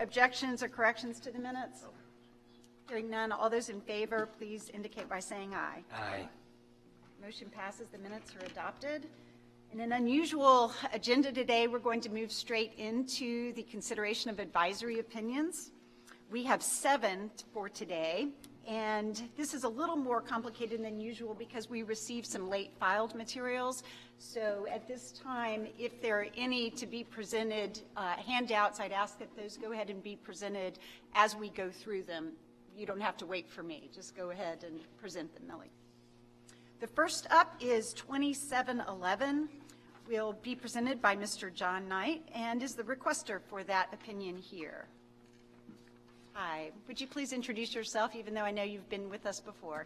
objections or corrections to the minutes? Hearing none, all those in favor, please indicate by saying aye. Aye. Motion passes, the minutes are adopted. In an unusual agenda today, we're going to move straight into the consideration of advisory opinions. We have 7 for today, and this is a little more complicated than usual because we received some late filed materials. So at this time, if there are any to be presented, handouts, I'd ask that those go ahead and be presented as we go through them. You don't have to wait for me. Just go ahead and present them, Millie. The first up is 2711. Will be presented by Mr. John Knight and is the requester for that opinion here. Hi. Would you please introduce yourself, even though I know you've been with us before?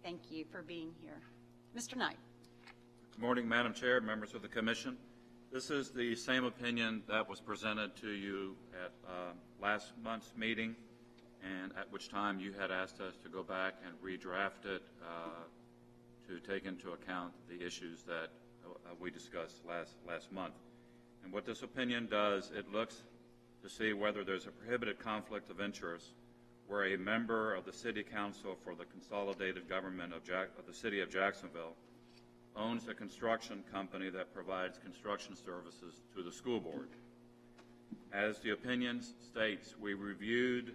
Thank you for being here. Mr. Knight. Good morning, Madam Chair, members of the Commission. This is the same opinion that was presented to you at last month's meeting, and at which time you had asked us to go back and redraft it to take into account the issues that we discussed last month. And what this opinion does, it looks to see whether there's a prohibited conflict of interest where a member of the City Council for the Consolidated Government of the City of Jacksonville owns a construction company that provides construction services to the school board. As the opinion states, we reviewed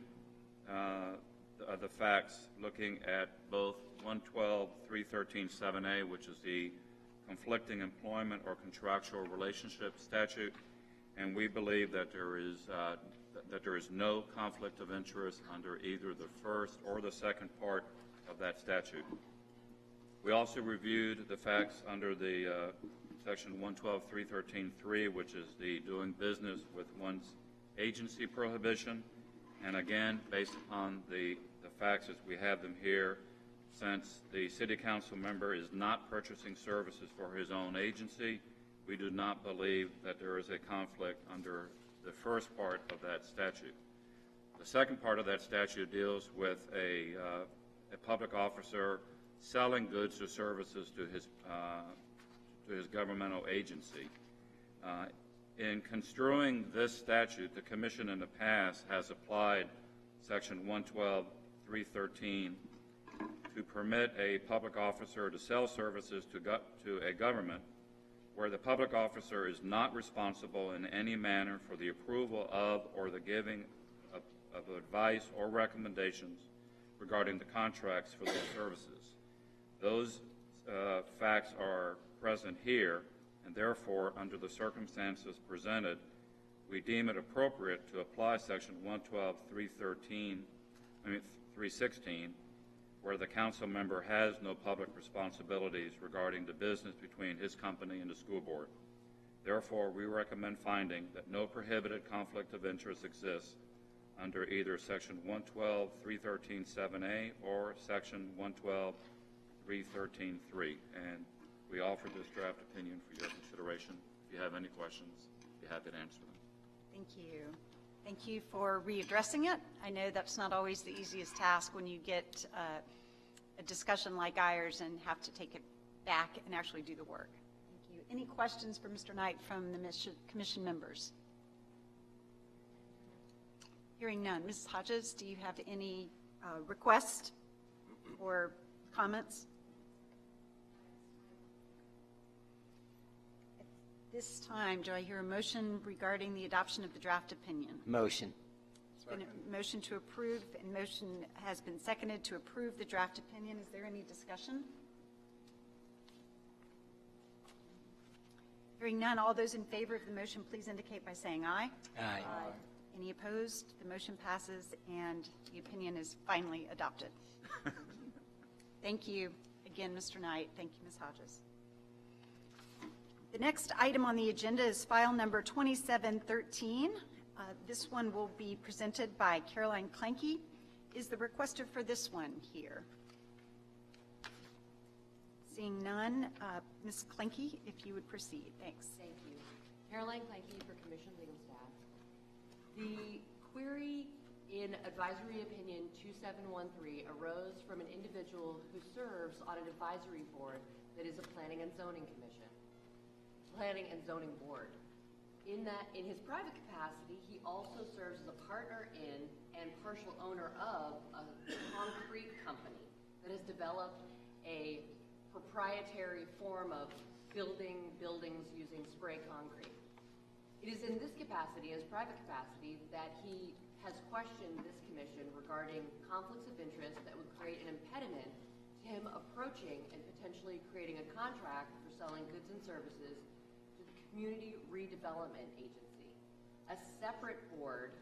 the facts looking at both 112.313.7a, which is the conflicting employment or contractual relationship statute, and we believe that there is no conflict of interest under either the first or the second part of that statute. We also reviewed the facts under the section 112.313.3, which is the doing business with one's agency prohibition, and again, based upon the facts as we have them here, since the City Council member is not purchasing services for his own agency, we do not believe that there is a conflict under the first part of that statute. The second part of that statute deals with a public officer selling goods or services to his governmental agency. In construing this statute, the Commission in the past has applied section 112.313 to permit a public officer to sell services to a government where the public officer is not responsible in any manner for the approval of or the giving of advice or recommendations regarding the contracts for those services. Those facts are present here, and therefore, under the circumstances presented, we deem it appropriate to apply section 112.316, where the council member has no public responsibilities regarding the business between his company and the school board. Therefore, we recommend finding that no prohibited conflict of interest exists under either section 112.313.7a or section 112.313.3. And we offer this draft opinion for your consideration. If you have any questions, I'd be happy to answer them. Thank you. Thank you for readdressing it. I know that's not always the easiest task when you get a discussion like ours and have to take it back and actually do the work. Thank you. Any questions for Mr. Knight from the Commission members? Hearing none. Mrs. Hodges, do you have any requests or comments? This time, do I hear a motion regarding the adoption of the draft opinion? Motion. It's been a motion to approve, and motion has been seconded to approve the draft opinion. Is there any discussion? Hearing none, all those in favor of the motion, please indicate by saying aye. Aye. Any opposed? The motion passes, and the opinion is finally adopted. Thank you again, Mr. Knight. Thank you, Ms. Hodges. The next item on the agenda is file number 2713. This one will be presented by Caroline Klenke. Is the requester for this one here? Seeing none, Ms. Klenke, if you would proceed. Thanks. Thank you. Caroline Klenke for Commission Legal Staff. The query in Advisory Opinion 2713 arose from an individual who serves on an advisory board that is a Planning and Zoning Commission. Planning and Zoning Board. In his private capacity, he also serves as a partner in and partial owner of a concrete company that has developed a proprietary form of building buildings using spray concrete. It is in this capacity, his private capacity, that he has questioned this commission regarding conflicts of interest that would create an impediment to him approaching and potentially creating a contract for selling goods and services to the Community Redevelopment Agency, a separate board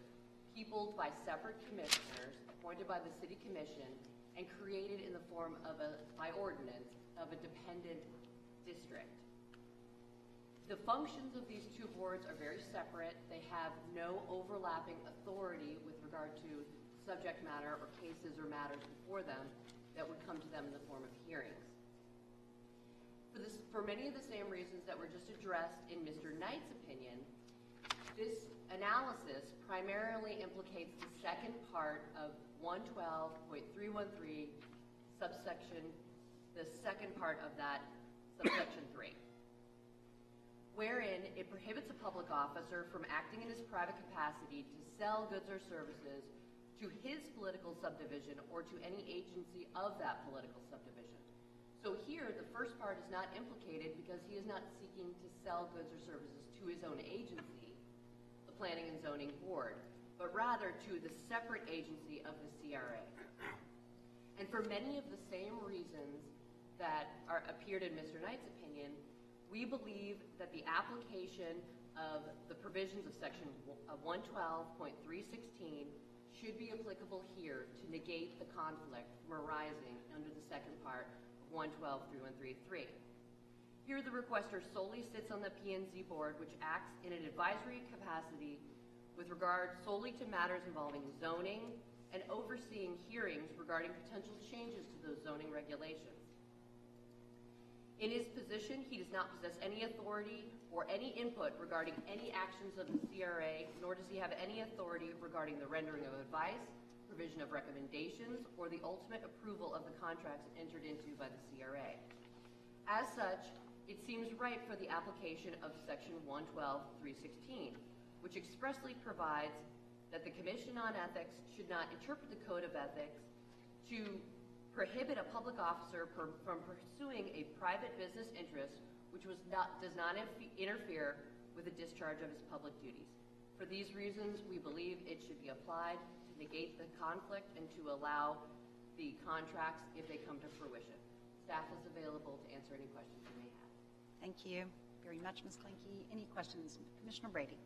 peopled by separate commissioners appointed by the City Commission and created in the form of by ordinance of a dependent district. The functions of these two boards are very separate. They have no overlapping authority with regard to subject matter or cases or matters before them that would come to them in the form of hearings. For many of the same reasons that were just addressed in Mr. Knight's opinion, this analysis primarily implicates the second part of 112.313 subsection, the second part of that subsection 3, wherein it prohibits a public officer from acting in his private capacity to sell goods or services to his political subdivision or to any agency of that political subdivision. So here, the first part is not implicated because he is not seeking to sell goods or services to his own agency, the Planning and Zoning Board, but rather to the separate agency of the CRA. And for many of the same reasons that appeared in Mr. Knight's opinion, we believe that the application of the provisions of section 112.316 should be applicable here to negate the conflict from arising under the second part of 112.313.3. Here the requester solely sits on the P&Z board, which acts in an advisory capacity with regard solely to matters involving zoning and overseeing hearings regarding potential changes to those zoning regulations. In his position, he does not possess any authority or any input regarding any actions of the CRA, nor does he have any authority regarding the rendering of advice, provision of recommendations, or the ultimate approval of the contracts entered into by the CRA. As such, it seems right for the application of section 112.316, which expressly provides that the Commission on Ethics should not interpret the Code of Ethics to prohibit a public officer from pursuing a private business interest which does not interfere with the discharge of his public duties. For these reasons, we believe it should be applied to negate the conflict and to allow the contracts if they come to fruition. Staff is available to answer any questions you may have. Thank you very much, Ms. Klinke. Any questions? Commissioner Brady.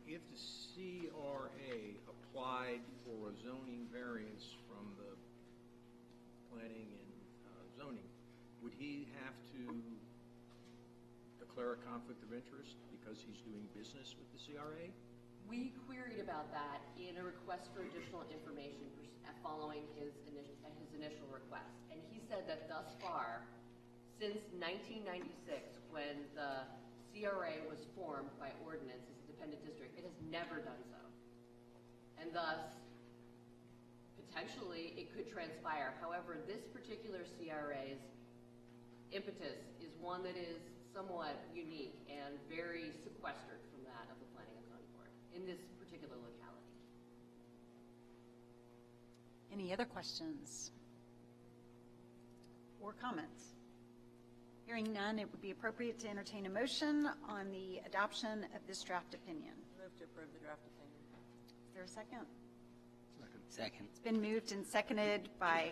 If the CRA applied for a zoning variance from the planning and zoning, would he have to declare a conflict of interest because he's doing business with the CRA? We queried about that in a request for additional information following his initial request. And he said that thus far, since 1996, when the CRA was formed by ordinance as a dependent district, it has never done so. And thus, potentially, it could transpire. However, this particular CRA's impetus is one that is somewhat unique and very sequestered from that of the Planning and Zoning Board in this particular locality. Any other questions or comments? Hearing none, it would be appropriate to entertain a motion on the adoption of this draft opinion. Move to approve the draft opinion. Is there a second? Second. It's been moved and seconded by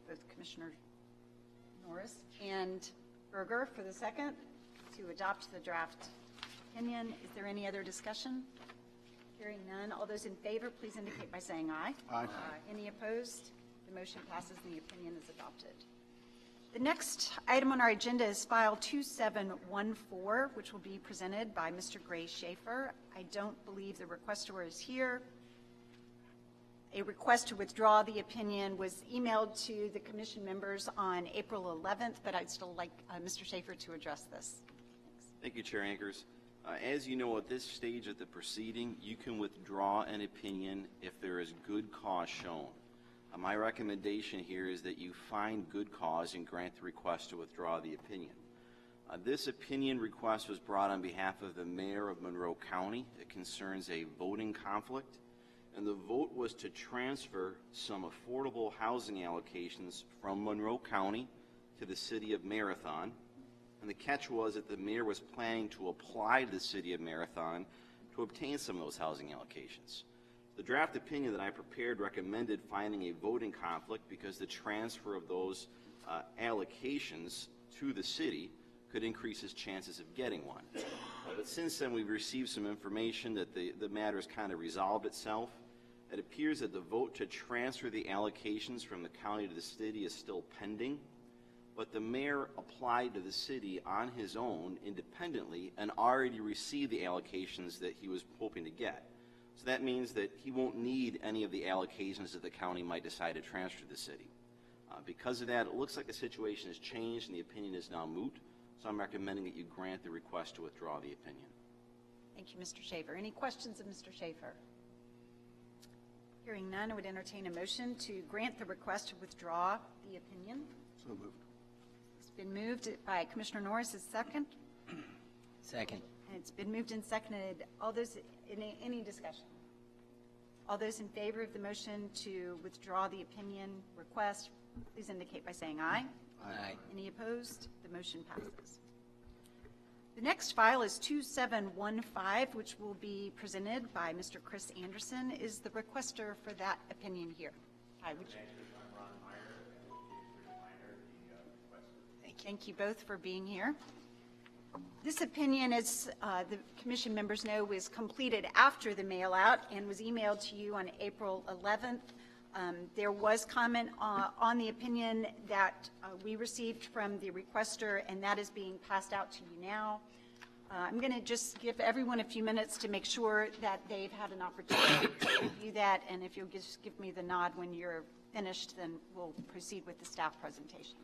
both Commissioner Norris and Berger for the second to adopt the draft opinion. Is there any other discussion? Hearing none. All those in favor, please indicate by saying aye. Aye. Any opposed? The motion passes and the opinion is adopted. The next item on our agenda is file 2714, which will be presented by Mr. Gray Schaefer. I don't believe the requestor is here. A request to withdraw the opinion was emailed to the commission members on April 11th, but I'd still like Mr. Schaefer to address this. Thanks. Thank you, Chair Anchors. As you know, at this stage of the proceeding, you can withdraw an opinion if there is good cause shown. My recommendation here is that you find good cause and grant the request to withdraw the opinion. This opinion request was brought on behalf of the mayor of Monroe County. It concerns a voting conflict, and the vote was to transfer some affordable housing allocations from Monroe County to the city of Marathon. And the catch was that the mayor was planning to apply to the city of Marathon to obtain some of those housing allocations. The draft opinion that I prepared recommended finding a voting conflict because the transfer of those allocations to the city could increase his chances of getting one. But since then, we've received some information that the matter has kind of resolved itself. It appears that the vote to transfer the allocations from the county to the city is still pending, but the mayor applied to the city on his own independently and already received the allocations that he was hoping to get. So that means that he won't need any of the allocations that the county might decide to transfer to the city. Because of that, it looks like the situation has changed and the opinion is now moot. So I'm recommending that you grant the request to withdraw the opinion. Thank you, Mr. Schaefer. Any questions of Mr. Schaefer? Hearing none, I would entertain a motion to grant the request to withdraw the opinion. So moved. It's been moved by Commissioner Norris as second, Second. and it's been moved and seconded. All those, any discussion? All those in favor of the motion to withdraw the opinion request, please indicate by saying aye. Aye. Any opposed? The motion passes. The next file is 2715, which will be presented by Mr. Chris Anderson. Is the requester for that opinion here? Hi, would you? Thank you both for being here. This opinion, as the commission members know, was completed after the mail out and was emailed to you on April 11th. There was comment on the opinion that we received from the requester, and that is being passed out to you now. I'm going to just give everyone a few minutes to make sure that they've had an opportunity to review that, and if you'll just give me the nod when you're finished, then we'll proceed with the staff presentation.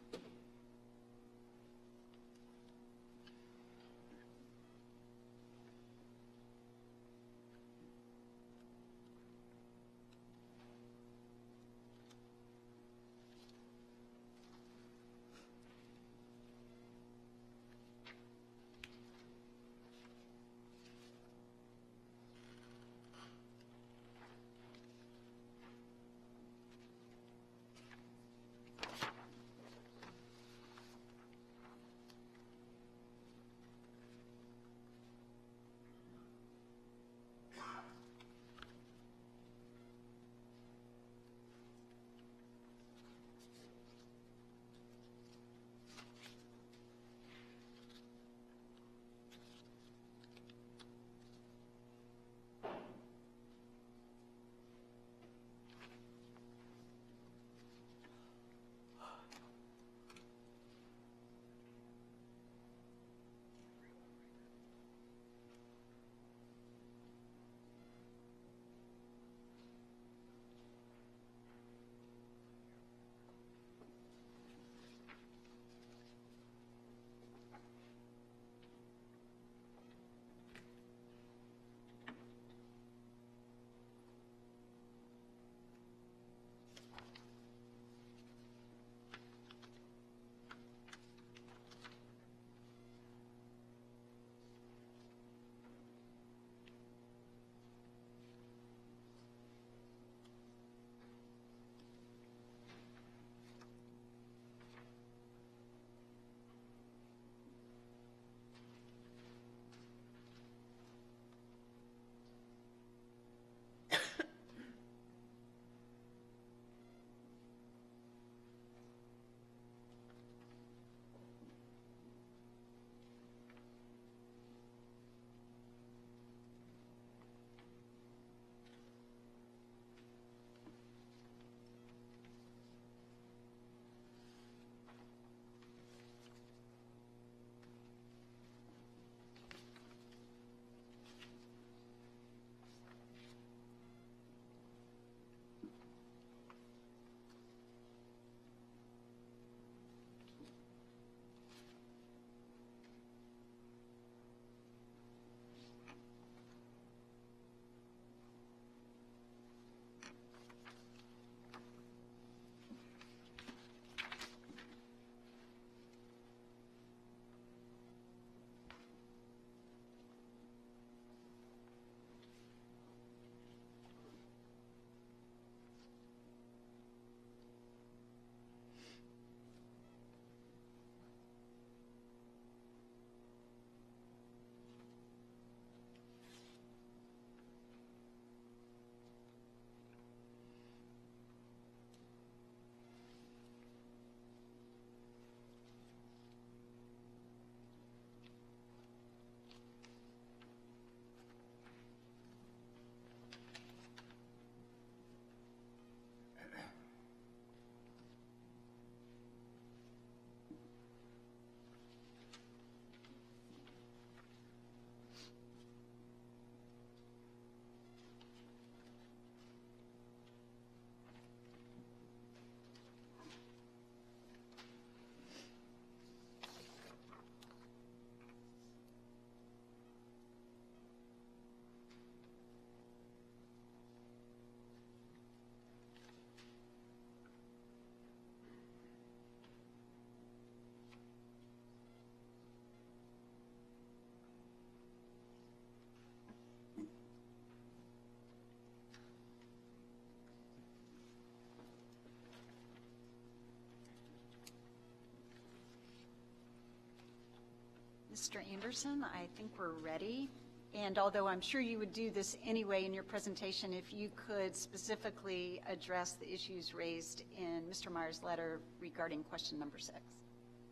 Mr. Anderson, I think we're ready. And although I'm sure you would do this anyway in your presentation, if you could specifically address the issues raised in Mr. Meyer's letter regarding question number 6.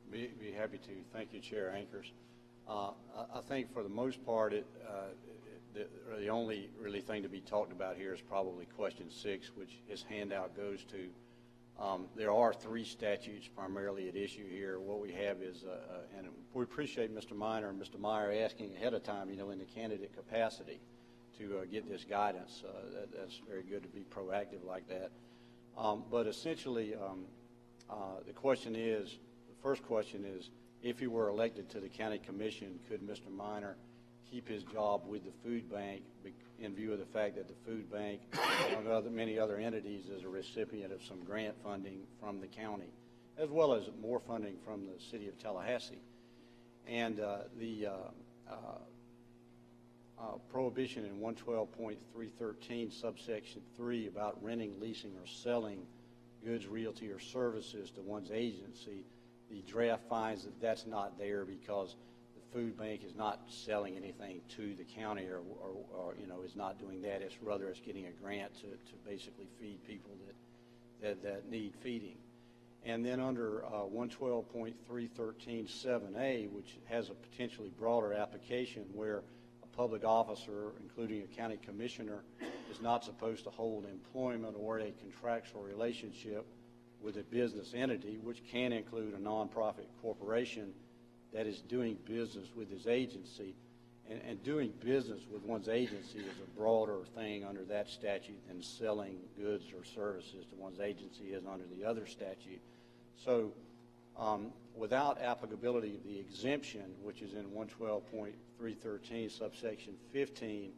Be happy to. Thank you, Chair Ankers. I think for the most part, the only really thing to be talked about here is probably question 6, which his handout goes to. There are 3 statutes primarily at issue here. What we have is, and we appreciate Mr. Minor and Mr. Meyer asking ahead of time, in the candidate capacity to get this guidance. That's very good to be proactive like that. But essentially, the first question is, if he were elected to the county commission, could Mr. Minor keep his job with the food bank in view of the fact that the food bank, among many other entities, is a recipient of some grant funding from the county, as well as more funding from the city of Tallahassee. And the prohibition in 112.313 subsection 3 about renting, leasing, or selling goods, realty, or services to one's agency, the draft finds that that's not there because the food bank is not selling anything to the county or is not doing that. It's getting a grant to basically feed people that need feeding. And then under 112.313 7A, which has a potentially broader application where a public officer, including a county commissioner, is not supposed to hold employment or a contractual relationship with a business entity, which can include a nonprofit corporation that is doing business with his agency. And doing business with one's agency is a broader thing under that statute than selling goods or services to one's agency is under the other statute. So without applicability of the exemption, which is in 112.313 subsection 15,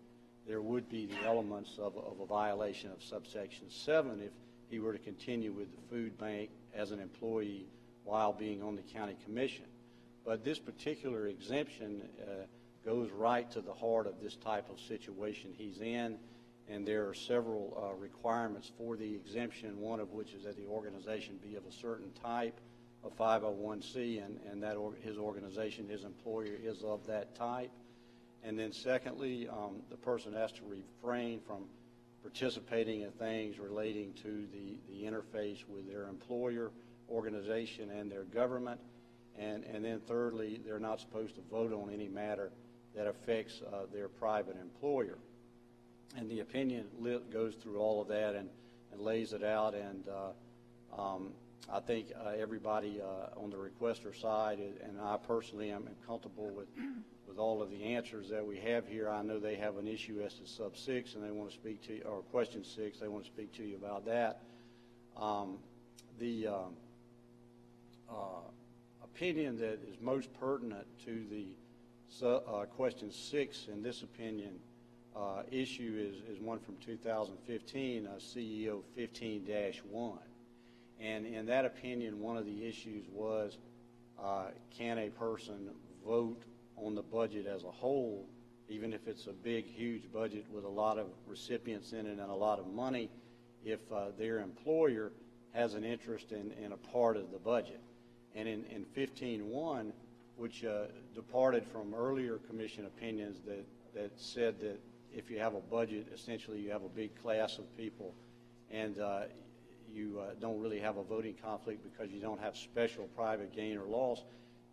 there would be the elements of a violation of subsection 7 if he were to continue with the food bank as an employee while being on the county commission. But this particular exemption goes right to the heart of this type of situation he's in, and there are several requirements for the exemption, one of which is that the organization be of a certain type of 501c, and that his organization, his employer, is of that type. And then secondly, the person has to refrain from participating in things relating to the interface with their employer, organization, and their government. And then thirdly, they're not supposed to vote on any matter that affects their private employer. And the opinion goes through all of that and lays it out. And I think everybody on the requester side, and I personally am comfortable with all of the answers that we have here. I know they have an issue as to sub 6, and they want to speak to you, or question 6, they want to speak to you about that. The opinion that is most pertinent to the question 6 in this opinion issue is one from 2015, CEO 15-1. And in that opinion, one of the issues was, can a person vote on the budget as a whole, even if it's a big, huge budget with a lot of recipients in it and a lot of money, if their employer has an interest in a part of the budget. And in 15-1, which departed from earlier commission opinions that said that if you have a budget, essentially you have a big class of people, and you don't really have a voting conflict because you don't have special private gain or loss.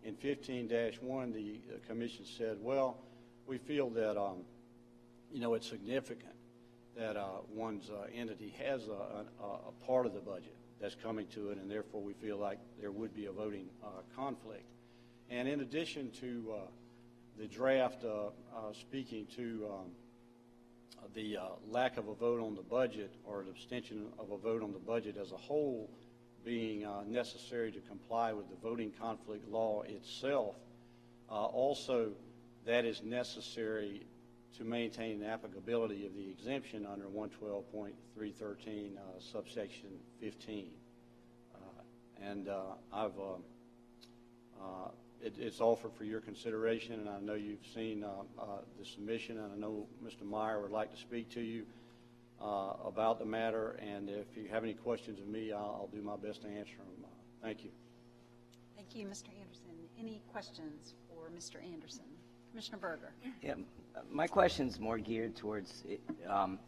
In 15-1, the commission said, well, we feel that it's significant that one's entity has a part of the budget that's coming to it, and therefore we feel like there would be a voting conflict. And in addition to the draft speaking to the lack of a vote on the budget or an abstention of a vote on the budget as a whole being necessary to comply with the voting conflict law itself, also that is necessary to maintain the applicability of the exemption under 112.313 subsection 15. It's offered for your consideration, and I know you've seen the submission, and I know Mr. Meyer would like to speak to you about the matter, and if you have any questions of me, I'll do my best to answer them. Thank you. Thank you, Mr. Anderson. any questions for Mr. Anderson? Commissioner Berger? Yeah, my question's more geared towards,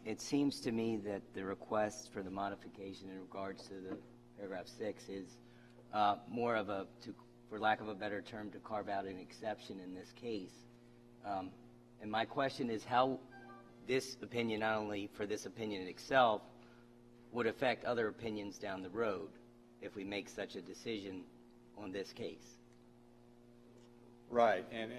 it seems to me that the request for the modification in regards to the paragraph 6 is more of a, for lack of a better term, to carve out an exception in this case. And my question is how this opinion, not only for this opinion in itself, would affect other opinions down the road if we make such a decision on this case. Right, and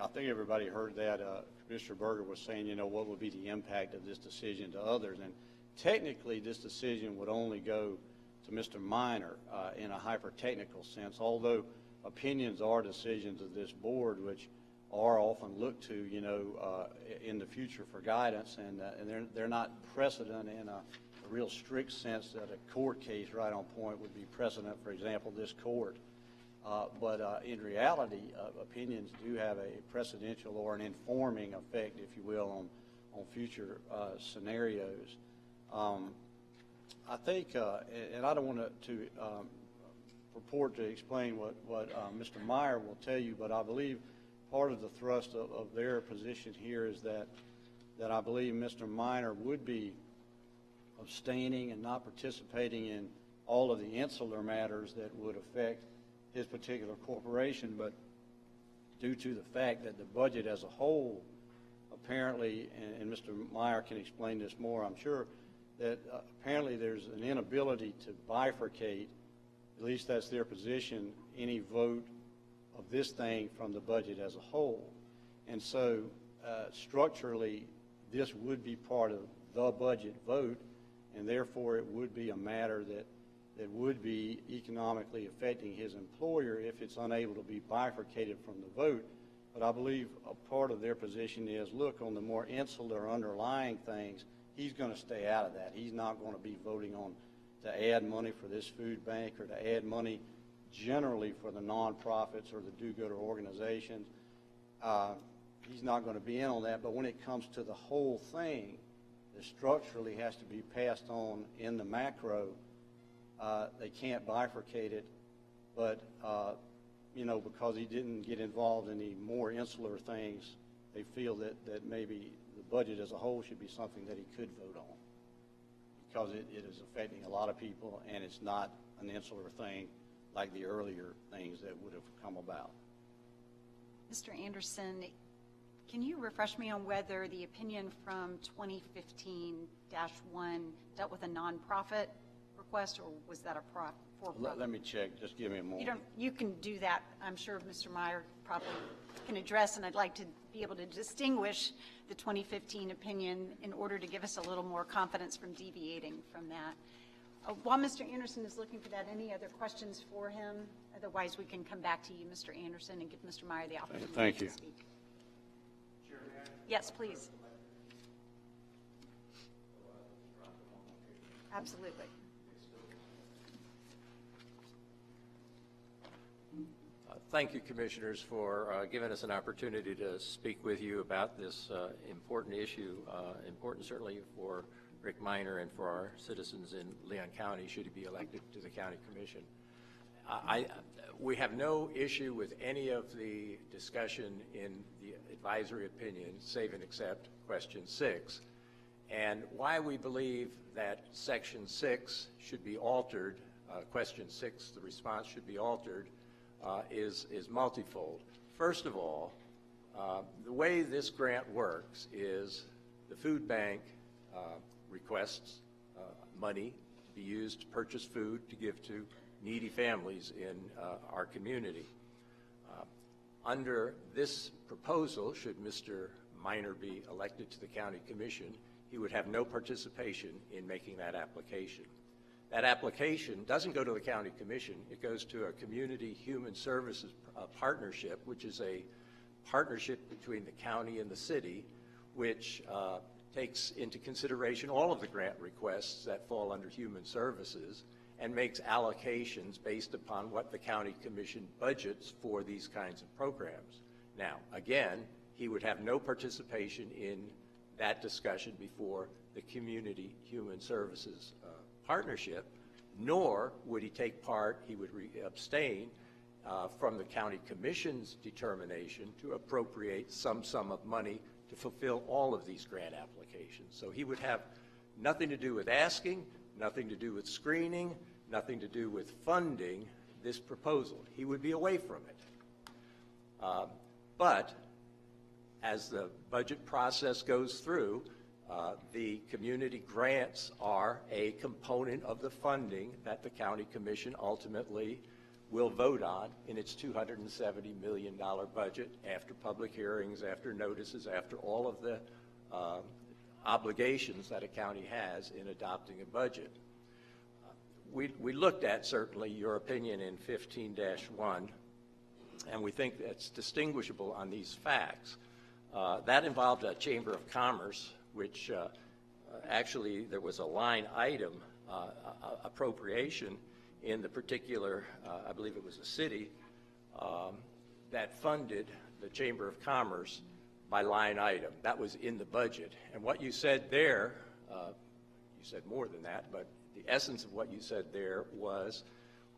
I think everybody heard that Commissioner Berger was saying, you know, what would be the impact of this decision to others? And technically, this decision would only go to Mr. Minor in a hyper-technical sense, although opinions are decisions of this board, which are often looked to, you know, in the future for guidance, and they're not precedent in a real strict sense that a court case right on point would be precedent, for example, this court. But in reality, opinions do have a precedential or an informing effect, if you will, on future scenarios. I think, and I don't want to purport to explain what Mr. Meyer will tell you, but I believe part of the thrust of their position here is that I believe Mr. Minor would be abstaining and not participating in all of the insular matters that would affect his particular corporation, but due to the fact that the budget as a whole, apparently, and Mr. Meyer can explain this more, I'm sure, that apparently there's an inability to bifurcate, at least that's their position, any vote of this thing from the budget as a whole. And so structurally, this would be part of the budget vote, and therefore it would be a matter that would be economically affecting his employer if it's unable to be bifurcated from the vote. But I believe a part of their position is, look, on the more insular underlying things, he's going to stay out of that. He's not going to be voting on to add money for this food bank or to add money generally for the nonprofits or the do-gooder organizations. He's not going to be in on that. But when it comes to the whole thing, that structurally has to be passed on in the macro, they can't bifurcate it, but, you know, because he didn't get involved in the more insular things, they feel that maybe the budget as a whole should be something that he could vote on, because it is affecting a lot of people, and it's not an insular thing like the earlier things that would have come about. Mr. Anderson, can you refresh me on whether the opinion from 2015-1 dealt with a nonprofit request, or was that a for-profit? Let me check. Just give me a moment. You can do that. I'm sure Mr. Meyer probably can address, and I'd like to be able to distinguish the 2015 opinion in order to give us a little more confidence from deviating from that. While Mr. Anderson is looking for that, any other questions for him? Otherwise, we can come back to you, Mr. Anderson, and give Mr. Meyer the opportunity Thank you. to speak. Yes, please. Absolutely. Thank you, Commissioners, for giving us an opportunity to speak with you about this important issue, important certainly for Rick Minor and for our citizens in Leon County should he be elected to the County Commission. We have no issue with any of the discussion in the advisory opinion, save and except question 6, and why we believe that section 6 should be altered, question 6, the response should be altered, is multifold. First of all, the way this grant works is the food bank requests money to be used to purchase food to give to needy families in our community. Under this proposal, should Mr. Minor be elected to the County Commission, he would have no participation in making that application. That application doesn't go to the County Commission. It goes to a Community Human Services partnership, which is a partnership between the county and the city, which takes into consideration all of the grant requests that fall under Human Services and makes allocations based upon what the County Commission budgets for these kinds of programs. Now, again, he would have no participation in that discussion before the Community Human Services partnership, nor would he take part, he would abstain from the county commission's determination to appropriate some sum of money to fulfill all of these grant applications. So he would have nothing to do with asking, nothing to do with screening, nothing to do with funding this proposal. He would be away from it. But as the budget process goes through, the community grants are a component of the funding that the county commission ultimately will vote on in its $270 million budget after public hearings, after notices, after all of the obligations that a county has in adopting a budget. We looked at, certainly, your opinion in 15-1, and we think that's distinguishable on these facts. That involved a Chamber of Commerce, which actually there was a line item appropriation in the particular, I believe it was a city, that funded the Chamber of Commerce by line item. That was in the budget. And what you said there, you said more than that, but the essence of what you said there was,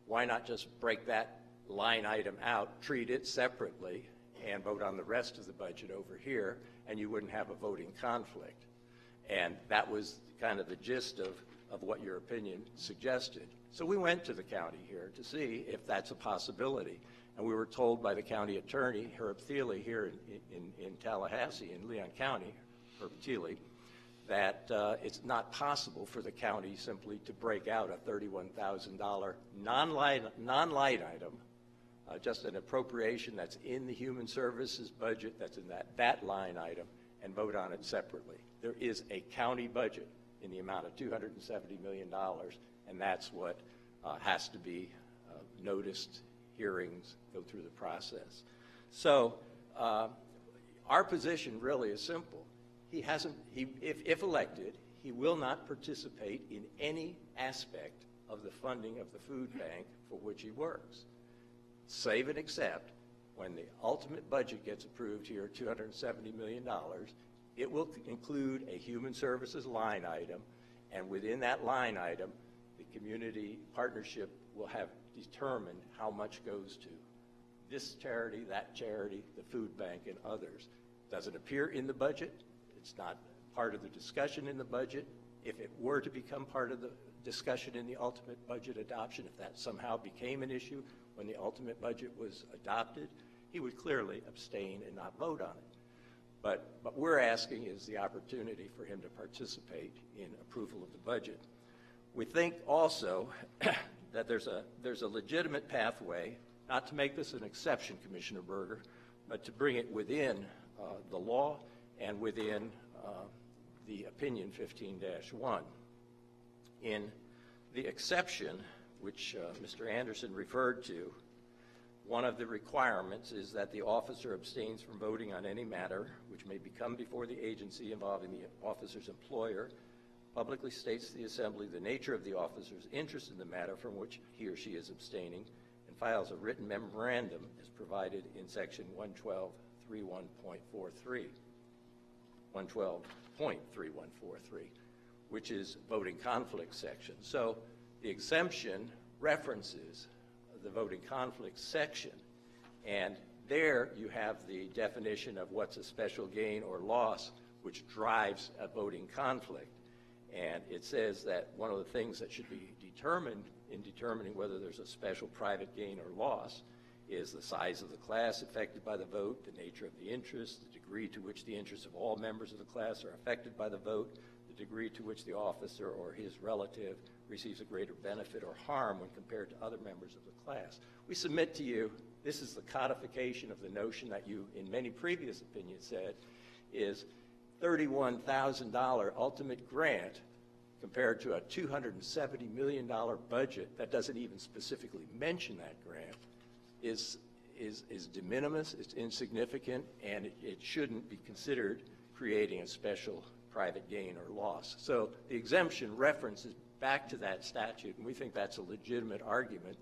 why not just break that line item out, treat it separately, and vote on the rest of the budget over here, and you wouldn't have a voting conflict. And that was kind of the gist of what your opinion suggested. So we went to the county here to see if that's a possibility. And we were told by the county attorney, Herb Thiele, here in Tallahassee, in Leon County, Herb Thiele, that it's not possible for the county simply to break out a $31,000 non-line item, just an appropriation that's in the human services budget, that's in that line item, and vote on it separately. There is a county budget in the amount of $270 million, and that's what has to be noticed, hearings, go through the process. So our position really is simple. If elected, he will not participate in any aspect of the funding of the food bank for which he works, save and except when the ultimate budget gets approved here, $270 million, it will include a human services line item, and within that line item, the community partnership will have determined how much goes to this charity, that charity, the food bank, and others. Does it appear in the budget? It's not part of the discussion in the budget. If it were to become part of the discussion in the ultimate budget adoption, if that somehow became an issue when the ultimate budget was adopted, he would clearly abstain and not vote on it. But what we're asking is the opportunity for him to participate in approval of the budget. We think also that there's a legitimate pathway, not to make this an exception, Commissioner Berger, but to bring it within the law and within the opinion 15-1. In the exception, which Mr. Anderson referred to, one of the requirements is that the officer abstains from voting on any matter which may become before the agency involving the officer's employer, publicly states to the assembly the nature of the officer's interest in the matter from which he or she is abstaining, and files a written memorandum as provided in section 112.31.43, 112.3143, which is voting conflict section. So the exemption references the voting conflict section, and there you have the definition of what's a special gain or loss which drives a voting conflict. And it says that one of the things that should be determined in determining whether there's a special private gain or loss is the size of the class affected by the vote, the nature of the interest, the degree to which the interests of all members of the class are affected by the vote, the degree to which the officer or his relative receives a greater benefit or harm when compared to other members of the class. We submit to you, this is the codification of the notion that you, in many previous opinions, said is $31,000 ultimate grant compared to a $270 million budget that doesn't even specifically mention that grant is de minimis, it's insignificant, and it shouldn't be considered creating a special private gain or loss. So the exemption references back to that statute, and we think that's a legitimate argument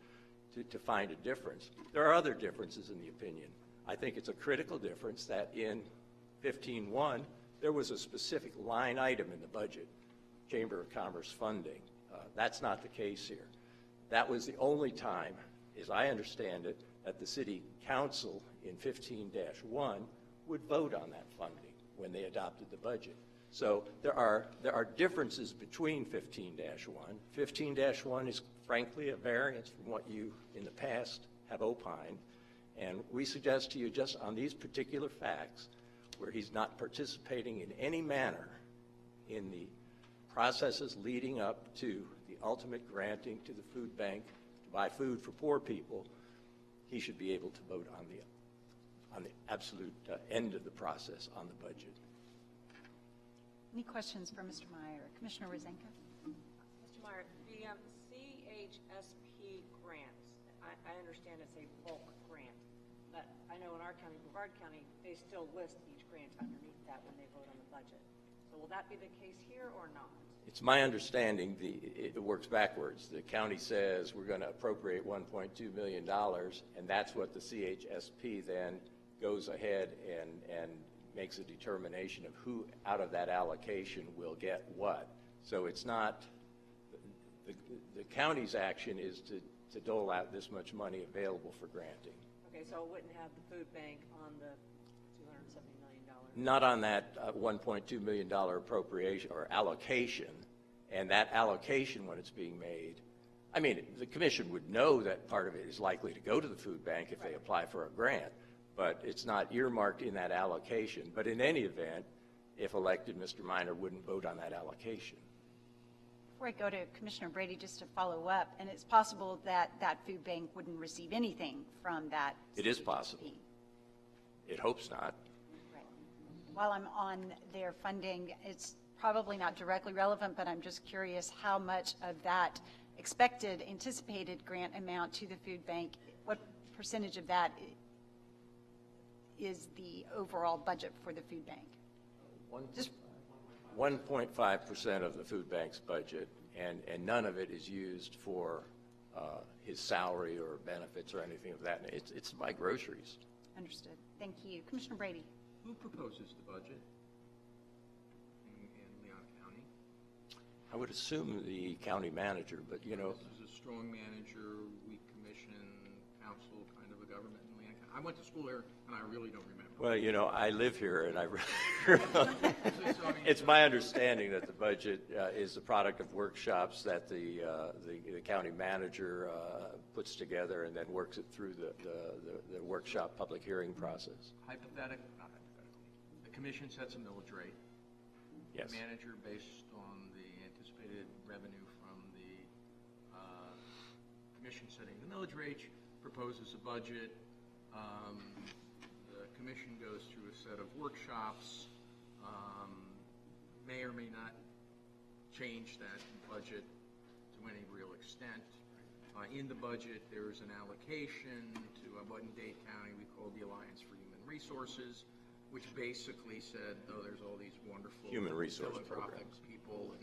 to find a difference. There are other differences in the opinion. I think it's a critical difference that in 15-1, there was a specific line item in the budget, Chamber of Commerce funding. That's not the case here. That was the only time, as I understand it, that the city council in 15-1 would vote on that funding when they adopted the budget. So there are differences between 15-1. 15-1 is frankly a variance from what you in the past have opined, and we suggest to you just on these particular facts, where he's not participating in any manner in the processes leading up to the ultimate granting to the food bank to buy food for poor people, he should be able to vote on the absolute end of the process on the budget. Any questions for Mr. Meyer? Commissioner Rosenka? Mr. Meyer, the CHSP grants, I understand it's a bulk grant, but I know in our county, Brevard County, they still list each grant underneath that when they vote on the budget. So will that be the case here or not? It's my understanding it works backwards. The county says we're going to appropriate $1.2 million, and that's what the CHSP then goes ahead and makes a determination of who out of that allocation will get what. So it's not, the county's action is to dole out this much money available for granting. Okay, so it wouldn't have the food bank on the $270 million? Not on that $1.2 million appropriation or allocation, and that allocation when it's being made, I mean, the commission would know that part of it is likely to go to the food bank if they apply for a grant, but it's not earmarked in that allocation. But in any event, if elected, Mr. Minor wouldn't vote on that allocation. Before I go to Commissioner Brady, just to follow up, and it's possible that that food bank wouldn't receive anything from that. It is possible. It hopes not. Right. While I'm on their funding, it's probably not directly relevant, but I'm just curious how much of that expected, anticipated grant amount to the food bank, what percentage of that is the overall budget for the food bank? 1.5% of the food bank's budget, and none of it is used for his salary or benefits or anything of that. It's to buy groceries. Understood. Thank you. Commissioner Brady. Who proposes the budget in Leon County? I would assume the county manager, but you know. This is a strong manager, weak commission, council kind of a government in Leon County. I went to school here, and I really don't remember. Well, you know, I live here, and it's my understanding that the budget is the product of workshops that the county manager puts together and then works it through the workshop public hearing process. Not hypothetically. The commission sets a millage rate. Yes. The manager, based on the anticipated revenue from the commission setting the millage rate, proposes a budget. The commission goes through a set of workshops, may or may not change that budget to any real extent. In the budget, there's an allocation to what in Dade County we call the Alliance for Human Resources, which basically said, oh, there's all these wonderful Human resource philanthropic programs. people, and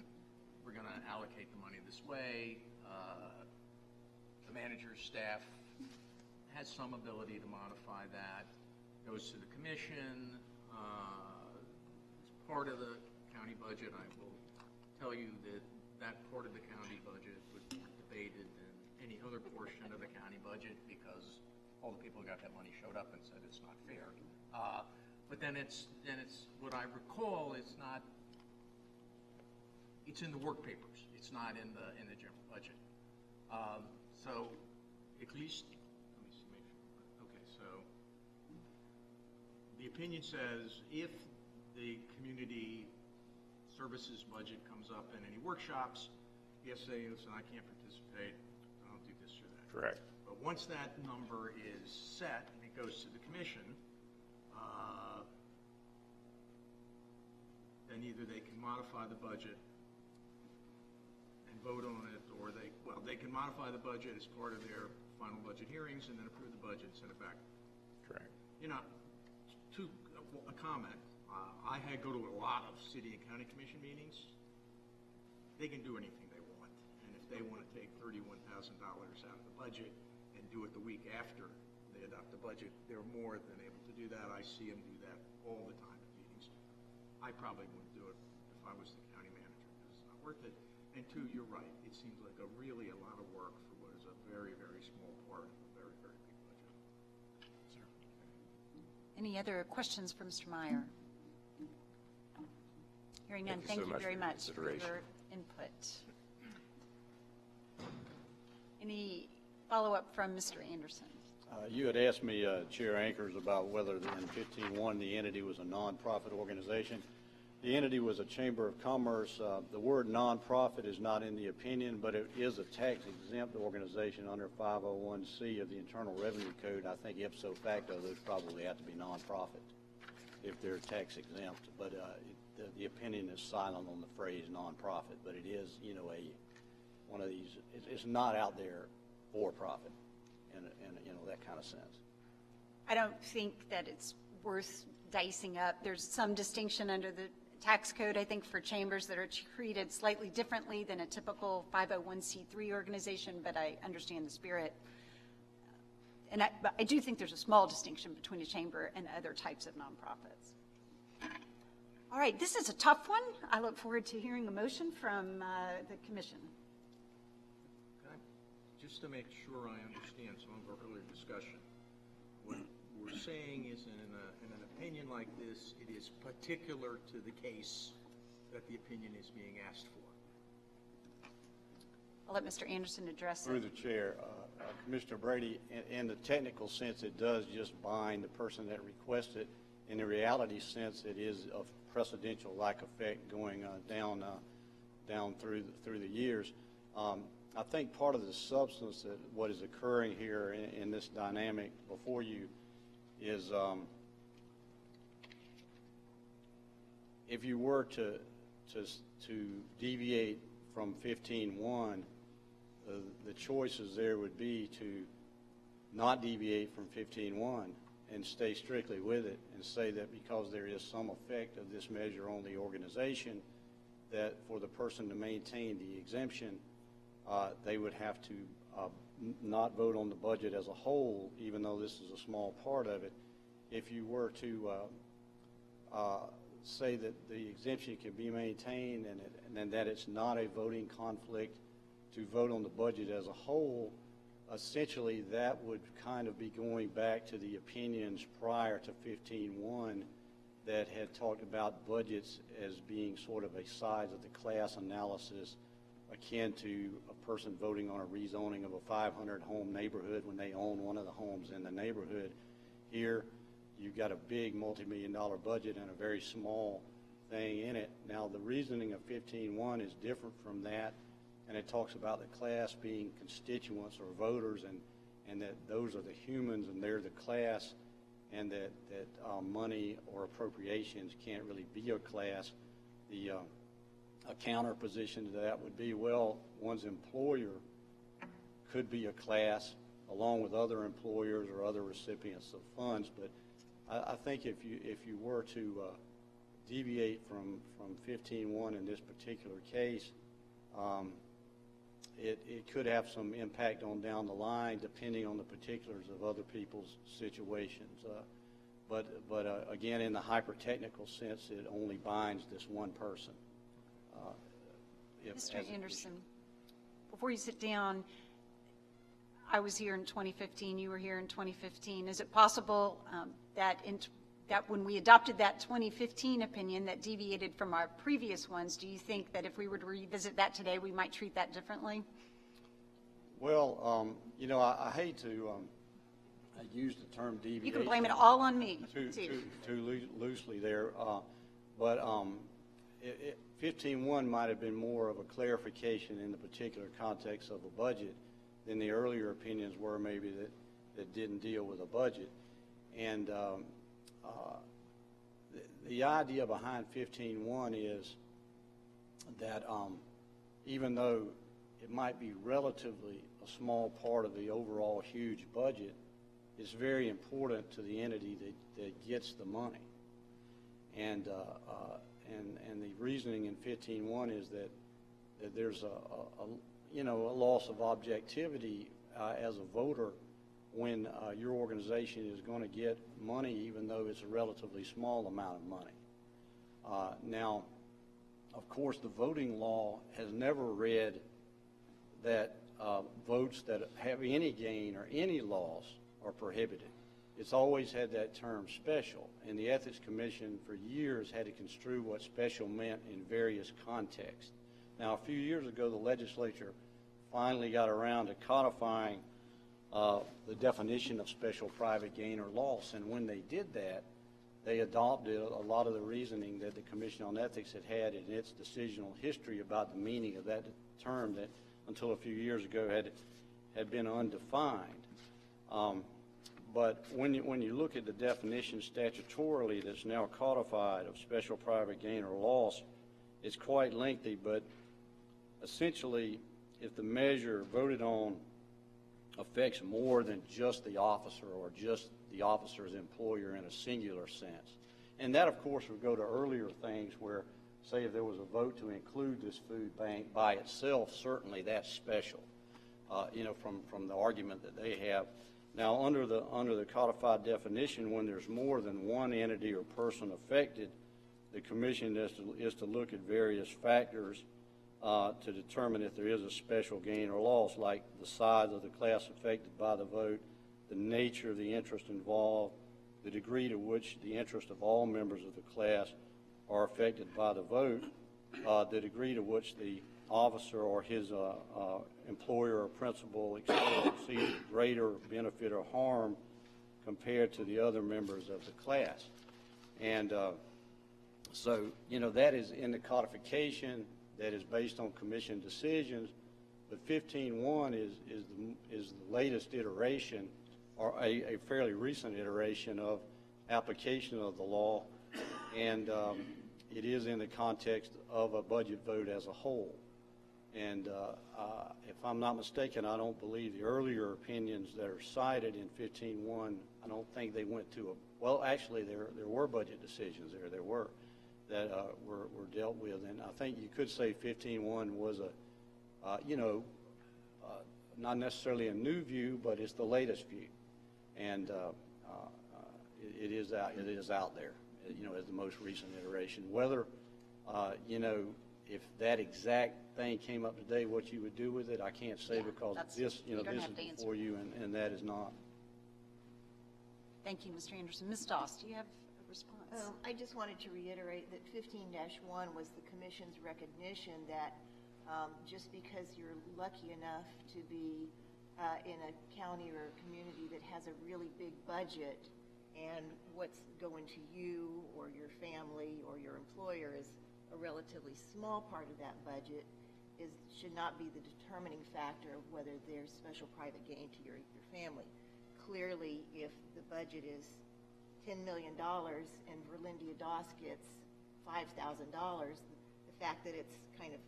we're going to allocate the money this way. The manager's staff has some ability to modify that. Goes to the commission. As part of the county budget, I will tell you that that part of the county budget was more debated than any other portion of the county budget because all the people who got that money showed up and said it's not fair. But then it's what I recall is not. It's in the work papers. It's not in the general budget. So at least. Okay, so the opinion says if the community services budget comes up in any workshops, you say, listen, I can't participate, I don't do this or that. Correct. But once that number is set and it goes to the commission, then either they can modify the budget and vote on it, or they can modify the budget as part of their final budget hearings and then approve the budget and send it back. Correct. You know, a comment. I go to a lot of city and county commission meetings. They can do anything they want, and if they want to take $31,000 out of the budget and do it the week after they adopt the budget, they're more than able to do that. I see them do that all the time at meetings. I probably wouldn't do it if I was the county manager because it's not worth it. And two, you're right. It seems like a lot of work for what is a very, very small part of a very, very big budget. Any other questions for Mr. Meyer? Hearing none, thank you very much for your input. Any follow-up from Mr. Anderson? You had asked me, Chair Ankers, about whether in 15-1 the entity was a nonprofit organization. The entity was a Chamber of Commerce. The word nonprofit is not in the opinion, but it is a tax-exempt organization under 501C of the Internal Revenue Code. I think ipso facto those probably have to be nonprofit if they're tax-exempt. But the opinion is silent on the phrase nonprofit, but it is, you know, one of these. It's not out there for profit, in you know, that kind of sense. I don't think that it's worth dicing up. There's some distinction under the tax code, I think, for chambers that are treated slightly differently than a typical 501c3 organization, but I understand the spirit. And but I do think there's a small distinction between a chamber and other types of nonprofits. All right, this is a tough one. I look forward to hearing a motion from the commission. Okay. Just to make sure I understand some of our earlier discussion, what we're saying is in an opinion like this, it is particular to the case that the opinion is being asked for. I'll let Mr. Anderson address Through it. the chair, Commissioner Brady, in the technical sense, it does just bind the person that requests it. In the reality sense, it is of precedential-like effect going down through the years. I think part of the substance that what is occurring here in this dynamic before you is if you were to deviate from 15.1, the choices there would be to not deviate from 15.1 and stay strictly with it and say that because there is some effect of this measure on the organization, that for the person to maintain the exemption, they would have to not vote on the budget as a whole, even though this is a small part of it. If you were to say that the exemption can be maintained and that it's not a voting conflict to vote on the budget as a whole, essentially that would kind of be going back to the opinions prior to 15.1 that had talked about budgets as being sort of a size of the class analysis akin to a person voting on a rezoning of a 500-home neighborhood when they own one of the homes in the neighborhood. Here, you've got a big multi-million-dollar budget and a very small thing in it. Now, the reasoning of 15.1 is different from that, and it talks about the class being constituents or voters, and that those are the humans and they're the class, and that money or appropriations can't really be a class. A counter position to that would be, well, one's employer could be a class along with other employers or other recipients of funds, but I think if you were to deviate from 15.1 in this particular case, it could have some impact on down the line depending on the particulars of other people's situations. But again, in the hyper-technical sense, it only binds this one person. Mr. Anderson, before you sit down, I was here in 2015, you were here in 2015. Is it possible that when we adopted that 2015 opinion that deviated from our previous ones, do you think that if we were to revisit that today, we might treat that differently? Well, you know, I hate to use the term deviation. You can blame it all on me, too loosely there, but 15.1 might have been more of a clarification in the particular context of a budget than the earlier opinions were maybe that didn't deal with a budget. And the idea behind 15.1 is that even though it might be relatively a small part of the overall huge budget, it's very important to the entity that gets the money. And the reasoning in 15.1 is that there's a loss of objectivity as a voter when your organization is going to get money, even though it's a relatively small amount of money. Now, of course, the voting law has never read that votes that have any gain or any loss are prohibited. it's always had that term special, and the Ethics Commission for years had to construe what special meant in various contexts. Now, a few years ago, the legislature finally got around to codifying the definition of special private gain or loss, and when they did that, they adopted a lot of the reasoning that the Commission on Ethics had in its decisional history about the meaning of that term that until a few years ago had been undefined. But when you look at the definition statutorily that's now codified of special private gain or loss, it's quite lengthy, but essentially, if the measure voted on affects more than just the officer or just the officer's employer in a singular sense. And that, of course, would go to earlier things where, say, if there was a vote to include this food bank by itself, certainly that's special, from the argument that they have. Now, under the codified definition, when there's more than one entity or person affected, the Commission is to look at various factors to determine if there is a special gain or loss, like the size of the class affected by the vote, the nature of the interest involved, the degree to which the interest of all members of the class are affected by the vote, the degree to which the officer or his employer or principal receives greater benefit or harm compared to the other members of the class. And so, that is in the codification that is based on Commission decisions, but 15.1 is the latest iteration, or a fairly recent iteration of application of the law, and it is in the context of a budget vote as a whole. And if I'm not mistaken, I don't believe the earlier opinions that are cited in 15.1, I don't think they went to well, actually, there were budget decisions there were that were dealt with, and I think you could say 15.1 was not necessarily a new view, but it's the latest view, and it is out there, as the most recent iteration. Whether if that exact thing came up today, what you would do with it, I can't say, because this is before you, and that is not. Thank you, Mr. Anderson. Ms. Doss, do you have a response? I just wanted to reiterate that 15-1 was the Commission's recognition that just because you're lucky enough to be in a county or a community that has a really big budget, and what's going to you or your family or your employer is a relatively small part of that budget, should not be the determining factor of whether there's special private gain to your family. Clearly, if the budget is $10 million and Verlindia Doss gets $5,000, the fact that it's kind of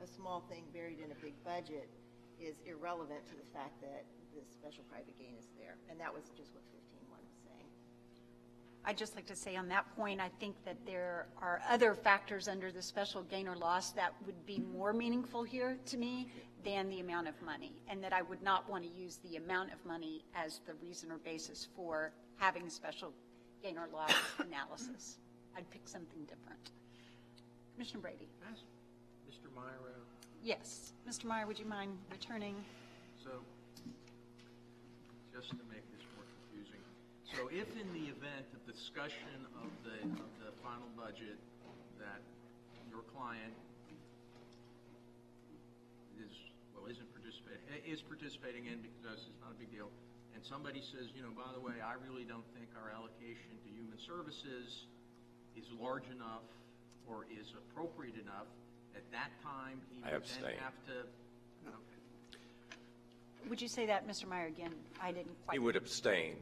a small thing buried in a big budget is irrelevant to the fact that the special private gain is there, and that was just what 15.1 was saying. I'd just like to say on that point, I think that there are other factors under the special gain or loss that would be more meaningful here to me than the amount of money, and that I would not want to use the amount of money as the reason or basis for having a special gain or loss analysis. I'd pick something different. Commissioner Brady. Ask Mr. Meyer. Yes. Mr. Meyer, would you mind returning? So, just to make this more confusing, so if in the event of the discussion of the final budget that your client is participating in, because it's not a big deal, and somebody says, by the way, I really don't think our allocation to human services is large enough or is appropriate enough, at that time he would then have to. Okay. Would you say that, Mr. Meyer, again? I didn't quite. He would abstain,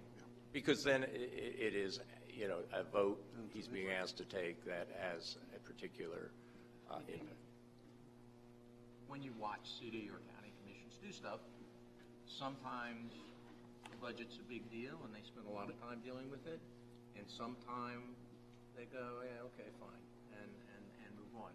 because then it is, a vote he's being asked to take that has a particular impact. When you watch city or county commissions do stuff, sometimes the budget's a big deal and they spend a lot of time dealing with it, and sometimes they go, yeah, okay, fine, and move on.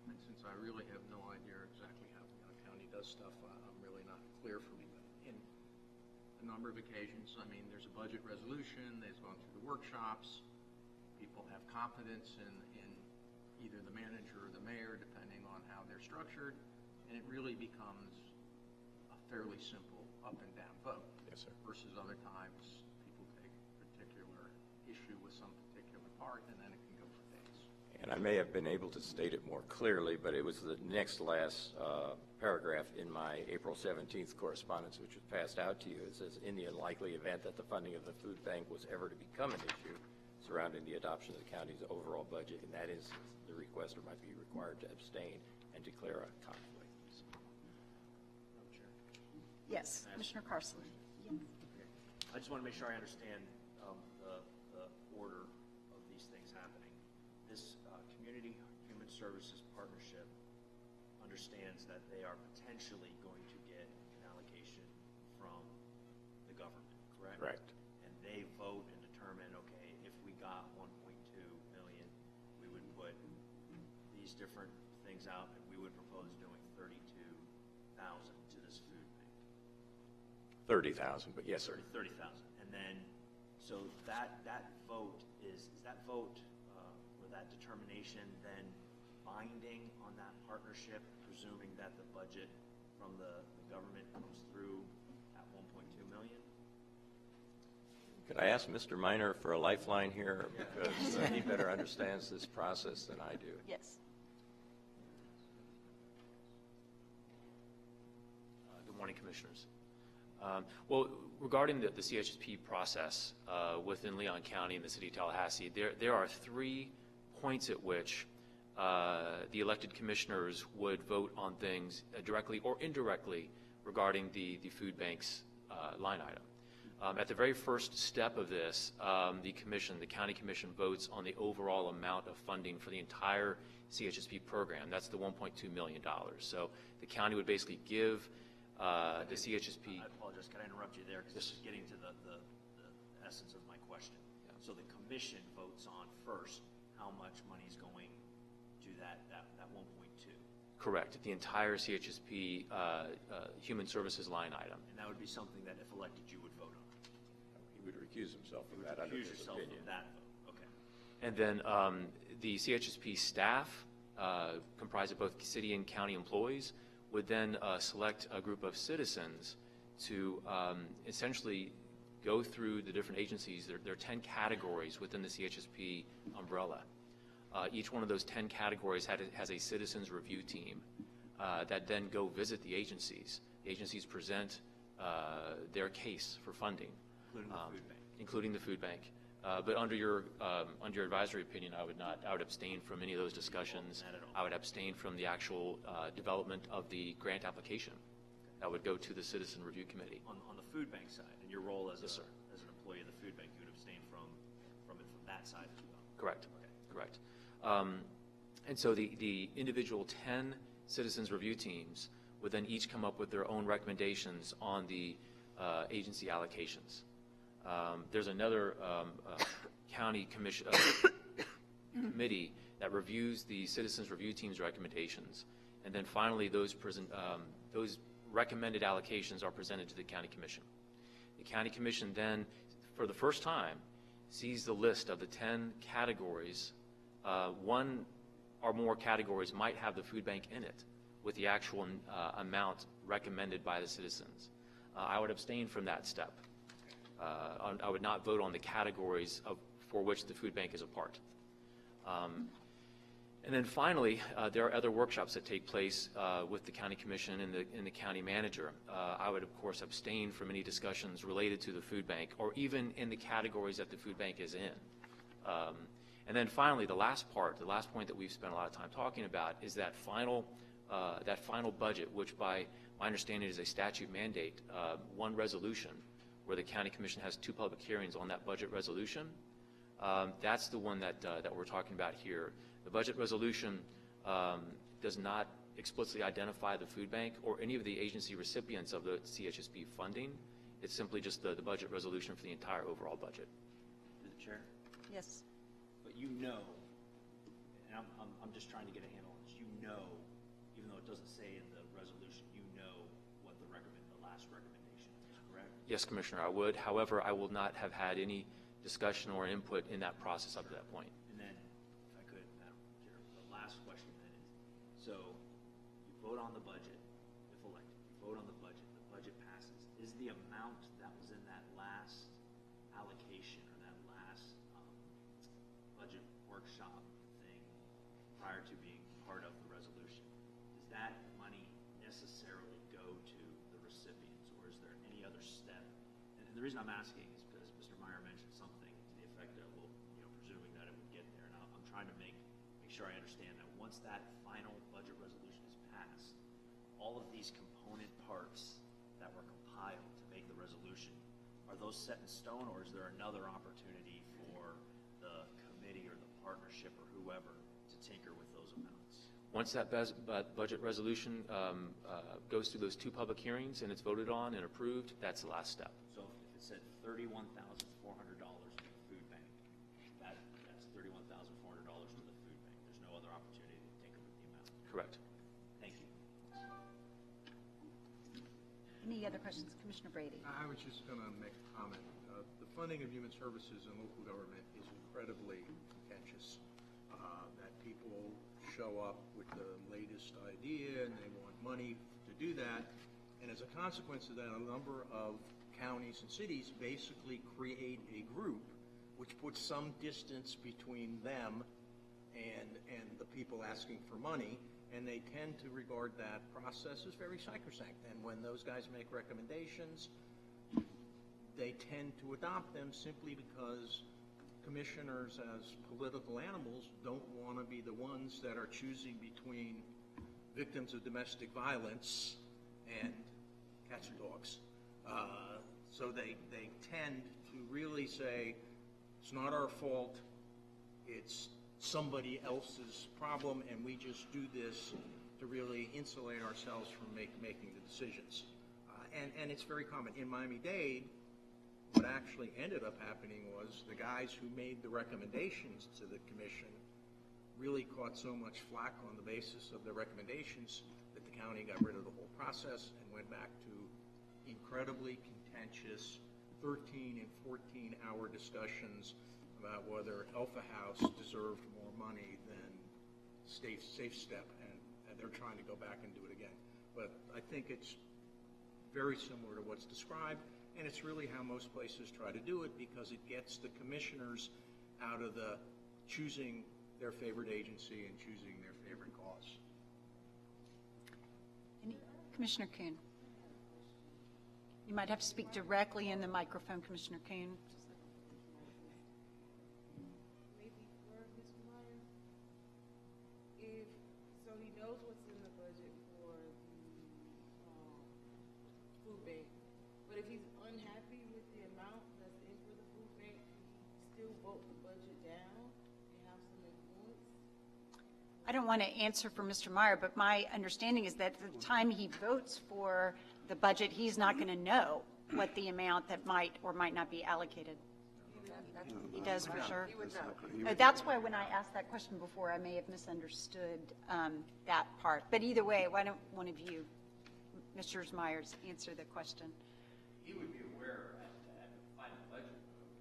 And since I really have no idea exactly how the county does stuff, I'm really not clear for me. But in a number of occasions, I mean, there's a budget resolution, they've gone through the workshops, people have confidence in either the manager or the mayor, depending on how they're structured, and it really becomes a fairly simple up and down vote. Yes. Yes, sir. versus other times, people take particular issue with some particular part, and then it can go for days. And I may have been able to state it more clearly, but it was the next last paragraph in my April 17th correspondence, which was passed out to you. It says, in the unlikely event that the funding of the food bank was ever to become an issue surrounding the adoption of the county's overall budget, in that instance, the requester might be required to abstain and declare a conflict. Madam Chair. Yes, Commissioner Carson. I just want to make sure I understand the order of these things happening. This Community Human Services Partnership understands that they are potentially going to get an allocation from the government, correct? Correct. And they vote and determine, okay, if we got 1.2 million, we would put these different things out, and we would propose doing 32,000 to this food bank. 30,000, but yes, sir. 30,000. And then, so that vote is that vote or that determination then binding on that partnership, presuming that the budget from the government comes through at 1.2 million? Could I ask Mr. Minor for a lifeline here? Because he better understands this process than I do. Yes. Good morning, Commissioners. Well, regarding the CHSP process within Leon County and the City of Tallahassee, there are 3 points at which the elected commissioners would vote on things directly or indirectly regarding the food bank's line item. At the very first step of this, the county commission votes on the overall amount of funding for the entire CHSP program. That's the $1.2 million. So the county would basically give the CHSP. I apologize. Can I interrupt you there? Because this is getting to the essence of my question. Yeah. So the commission votes on first how much money is going to that 1.2. Correct. The entire CHSP human services line item. And that would be something that, if elected, you would vote on. He would recuse himself from You that would under recuse his yourself opinion. from that vote. Okay. And then the CHSP staff, comprised of both city and county employees, would then select a group of citizens to essentially go through the different agencies. There are 10 categories within the CHSP umbrella. Each one of those 10 categories has a citizens review team that then go visit the agencies. The agencies present their case for funding. Including the food bank. Including the food bank. But under your advisory opinion, I would abstain from any of those discussions. Not at all. I would abstain from the actual development of the grant application. That would go to the Citizen Review Committee. On the food bank side, and your role as Yes, sir. As an employee of the food bank, you would abstain from that side as well. Correct. Okay. Correct. And so the individual 10 Citizens Review teams would then each come up with their own recommendations on the agency allocations. There's another county commission committee that reviews the Citizens Review Team's recommendations, and then finally those recommended allocations are presented to the county commission. The county commission then, for the first time, sees the list of the 10 categories. One or more categories might have the food bank in it with the actual amount recommended by the citizens. I would abstain from that step. I would not vote on the categories for which the food bank is a part. And then finally, there are other workshops that take place with the county commission and the county manager. I would, of course, abstain from any discussions related to the food bank or even in the categories that the food bank is in. And then finally, the last point that we've spent a lot of time talking about is that final budget, which by my understanding is a statute mandate, one resolution where the county commission has 2 public hearings on that budget resolution. That's the one that we're talking about here. The budget resolution does not explicitly identify the food bank or any of the agency recipients of the CHSP funding. It's simply just the budget resolution for the entire overall budget. Through the chair. Yes. But you know, and I'm just trying to get a handle on this. You know, even though it doesn't say in the resolution, you know what the last recommendation is, correct? Yes, Commissioner, I would. However, I will not have had any discussion or input in that process up to that point. And then, if I could, Madam Chair, the last question then is, so you vote on the budget, if elected, you vote on the budget passes. Is the amount that was in last budget workshop thing prior to being part of the resolution, does that money necessarily go to the recipients, or is there any other step? And the reason I'm asking is because Mr. Meyer mentioned something to the effect that, well, presuming that it would get there, and I'm trying to make sure I understand that once that final budget resolution is passed, all of these component parts that were compiled to make the resolution, are those set in stone, or is there another opportunity for the committee or the partnership or whoever to tinker with those amounts? Once that budget resolution goes through those 2 public hearings and it's voted on and approved, that's the last step. So if it said $31,400 to the food bank, that's $31,400 to the food bank. There's no other opportunity to tinker with the amount. Correct. Thank you. Any other questions? Commissioner Brady. I was just going to make a comment. The funding of human services in local government is incredibly contentious. That people show up with the latest idea and they want money to do that. And as a consequence of that, a number of counties and cities basically create a group which puts some distance between them and the people asking for money. And they tend to regard that process as very sacrosanct. And when those guys make recommendations, they tend to adopt them simply because commissioners, as political animals, don't want to be the ones that are choosing between victims of domestic violence and cats and dogs. So they tend to really say, it's not our fault, it's somebody else's problem, and we just do this to really insulate ourselves from making the decisions. And it's very common. In Miami-Dade, what actually ended up happening was the guys who made the recommendations to the commission really caught so much flack on the basis of the recommendations that the county got rid of the whole process and went back to incredibly contentious 13 and 14-hour discussions about whether Alpha House deserved more money than Safe Step, and they're trying to go back and do it again. But I think it's very similar to what's described, and it's really how most places try to do it because it gets the commissioners out of the choosing their favorite agency and choosing their favorite cause. Commissioner Kuhn. You might have to speak directly in the microphone, Commissioner Kuhn. Maybe for Mr. Meyer, so he knows what's in the budget for the food bank, but if he's unhappy with the amount that's in for the food bank, still vote the budget down and have some influence? I don't want to answer for Mr. Meyer, but my understanding is that the time he votes for the budget, he's not going to know what the amount that might or might not be allocated. He does for sure. That's why when I asked that question before, I may have misunderstood that part. But either way, why don't one of you, Mr. Myers, answer the question? He would be aware at the final budget vote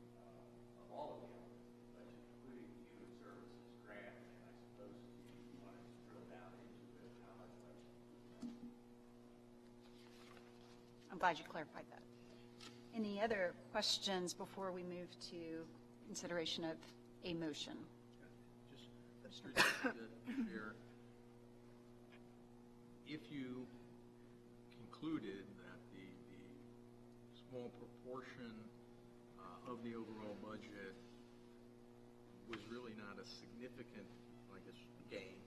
of all of the elements of the budget, including the human services grant, and I suppose if you wanted to drill down into it, how much budget. I'm glad you clarified that. Any other questions before we move to consideration of a motion? Just to share, if you concluded that the small proportion of the overall budget was really not a significant, I guess, gain,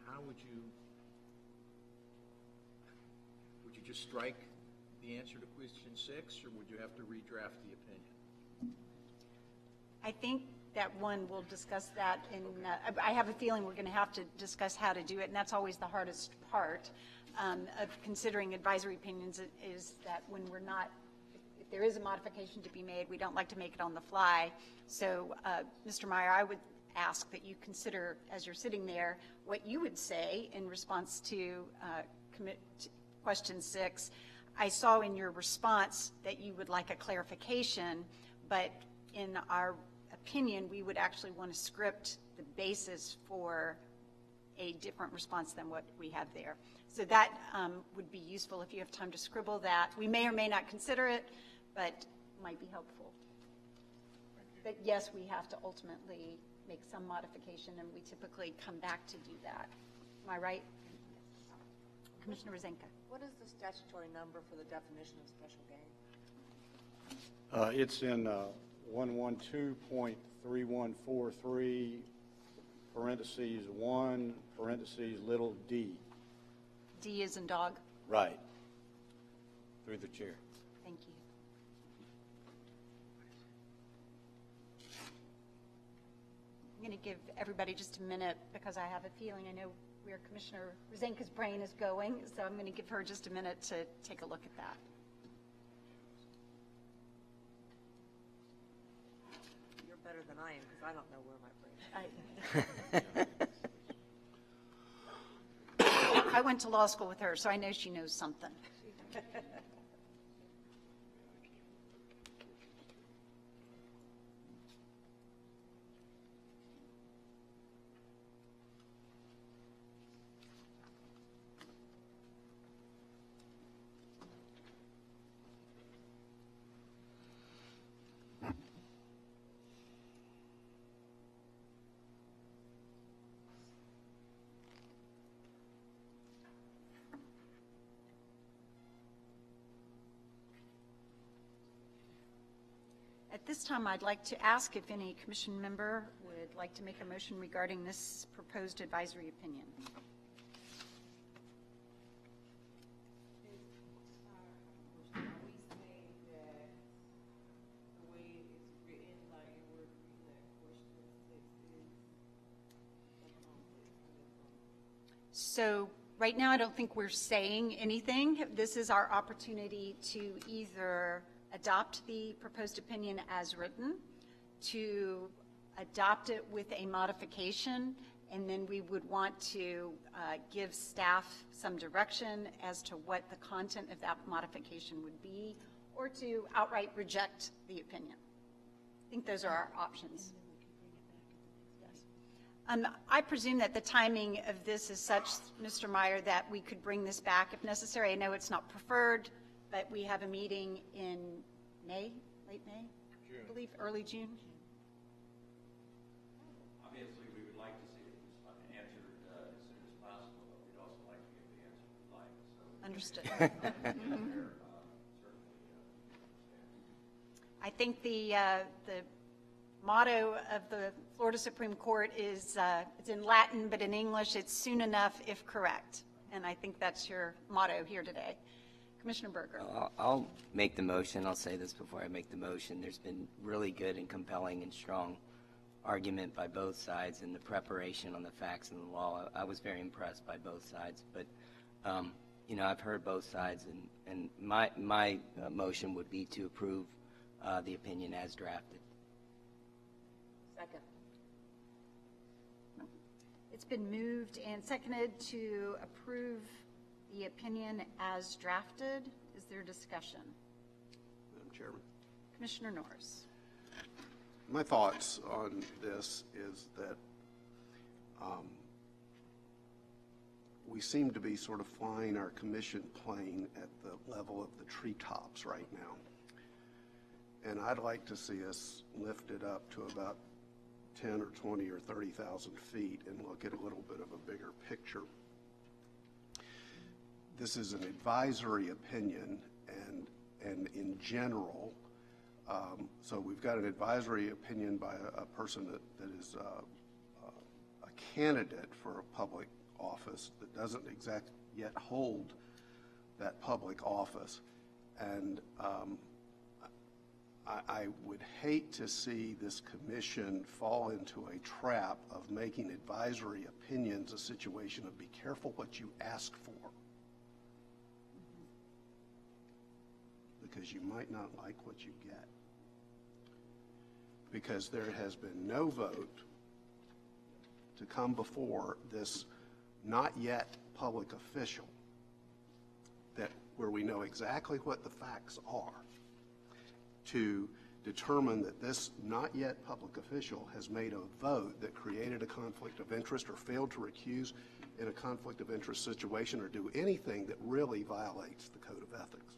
how would you just strike the answer to question 6, or would you have to redraft the opinion? I think that one will discuss that, and I have a feeling we're going to have to discuss how to do it, and that's always the hardest part of considering advisory opinions is that when we're not, if there is a modification to be made, we don't like to make it on the fly. So, Mr. Meyer, I would ask that you consider, as you're sitting there, what you would say in response to question 6. I saw in your response that you would like a clarification, but in our opinion, we would actually want to script the basis for a different response than what we have there. So that would be useful if you have time to scribble that. We may or may not consider it, but might be helpful. But yes, we have to ultimately make some modification, and we typically come back to do that. Am I right? Commissioner Rosenka. What is the statutory number for the definition of special gain? It's in 112.3143, parentheses 1, parentheses little d. D is in dog. Right. Through the chair. Thank you. I'm going to give everybody just a minute because I have a feeling I know where Commissioner Rosenka's brain is going, so I'm going to give her just a minute to take a look at that. You're better than I am because I don't know where my brain is. I went to law school with her, so I know she knows something. At this time, I'd like to ask if any commission member would like to make a motion regarding this proposed advisory opinion. Are we saying that the way it's written, like we're reading that question 6 is a conflict? So right now, I don't think we're saying anything. This is our opportunity to either adopt the proposed opinion as written, to adopt it with a modification, and then we would want to give staff some direction as to what the content of that modification would be, or to outright reject the opinion. I think those are our options. Yes. I presume that the timing of this is such, Mr. Meyer, that we could bring this back if necessary. I know it's not preferred, but we have a meeting in May, late May, June. I believe, early June. Obviously, we would like to see it answered as soon as possible, but we'd also like to get the answer we'd like. So Understood. I think the motto of the Florida Supreme Court is, it's in Latin, but in English, it's soon enough if correct. And I think that's your motto here today. Commissioner Berger. I'll make the motion. I'll say this before I make the motion. There's been really good and compelling and strong argument by both sides in the preparation on the facts and the law. I was very impressed by both sides, but I've heard both sides, and my motion would be to approve the opinion as drafted. Second. It's been moved and seconded to approve the opinion as drafted. Is there discussion? Madam Chairman. Commissioner Norris. My thoughts on this is that we seem to be sort of flying our commission plane at the level of the treetops right now. And I'd like to see us lift it up to about 10 or 20 or 30,000 feet and look at a little bit of a bigger picture. This is an advisory opinion, and in general, so we've got an advisory opinion by a person that is a candidate for a public office that doesn't exactly yet hold that public office. And I would hate to see this commission fall into a trap of making advisory opinions a situation of be careful what you ask for. Because you might not like what you get. Because there has been no vote to come before this not yet public official where we know exactly what the facts are to determine that this not yet public official has made a vote that created a conflict of interest or failed to recuse in a conflict of interest situation or do anything that really violates the code of ethics.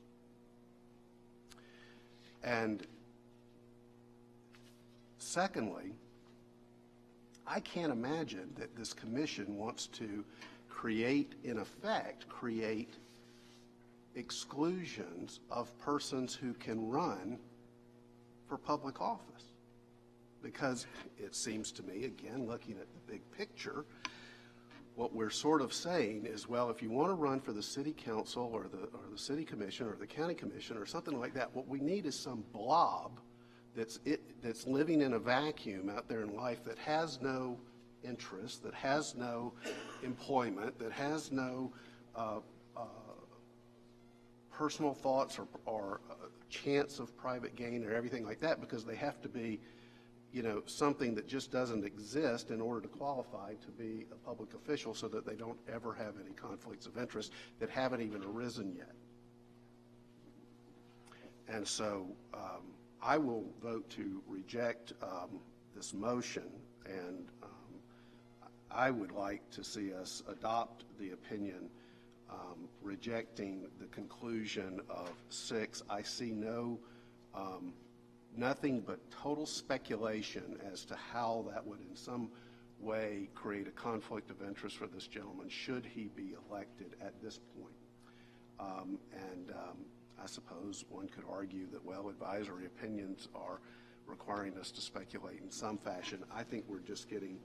Secondly, I can't imagine that this commission wants to create exclusions of persons who can run for public office. Because it seems to me, again, looking at the big picture, what we're sort of saying is, well, if you want to run for the city council or the city commission or the county commission or something like that, what we need is some blob that's living in a vacuum out there in life that has no interest, that has no employment, that has no personal thoughts or chance of private gain or everything like that, because they have to be, something that just doesn't exist in order to qualify to be a public official, so that they don't ever have any conflicts of interest that haven't even arisen yet. And so I will vote to reject this motion, and I would like to see us adopt the opinion rejecting the conclusion of 6. I see nothing but total speculation as to how that would in some way create a conflict of interest for this gentleman should he be elected at this point. I suppose one could argue that, well, advisory opinions are requiring us to speculate in some fashion. I think we're just getting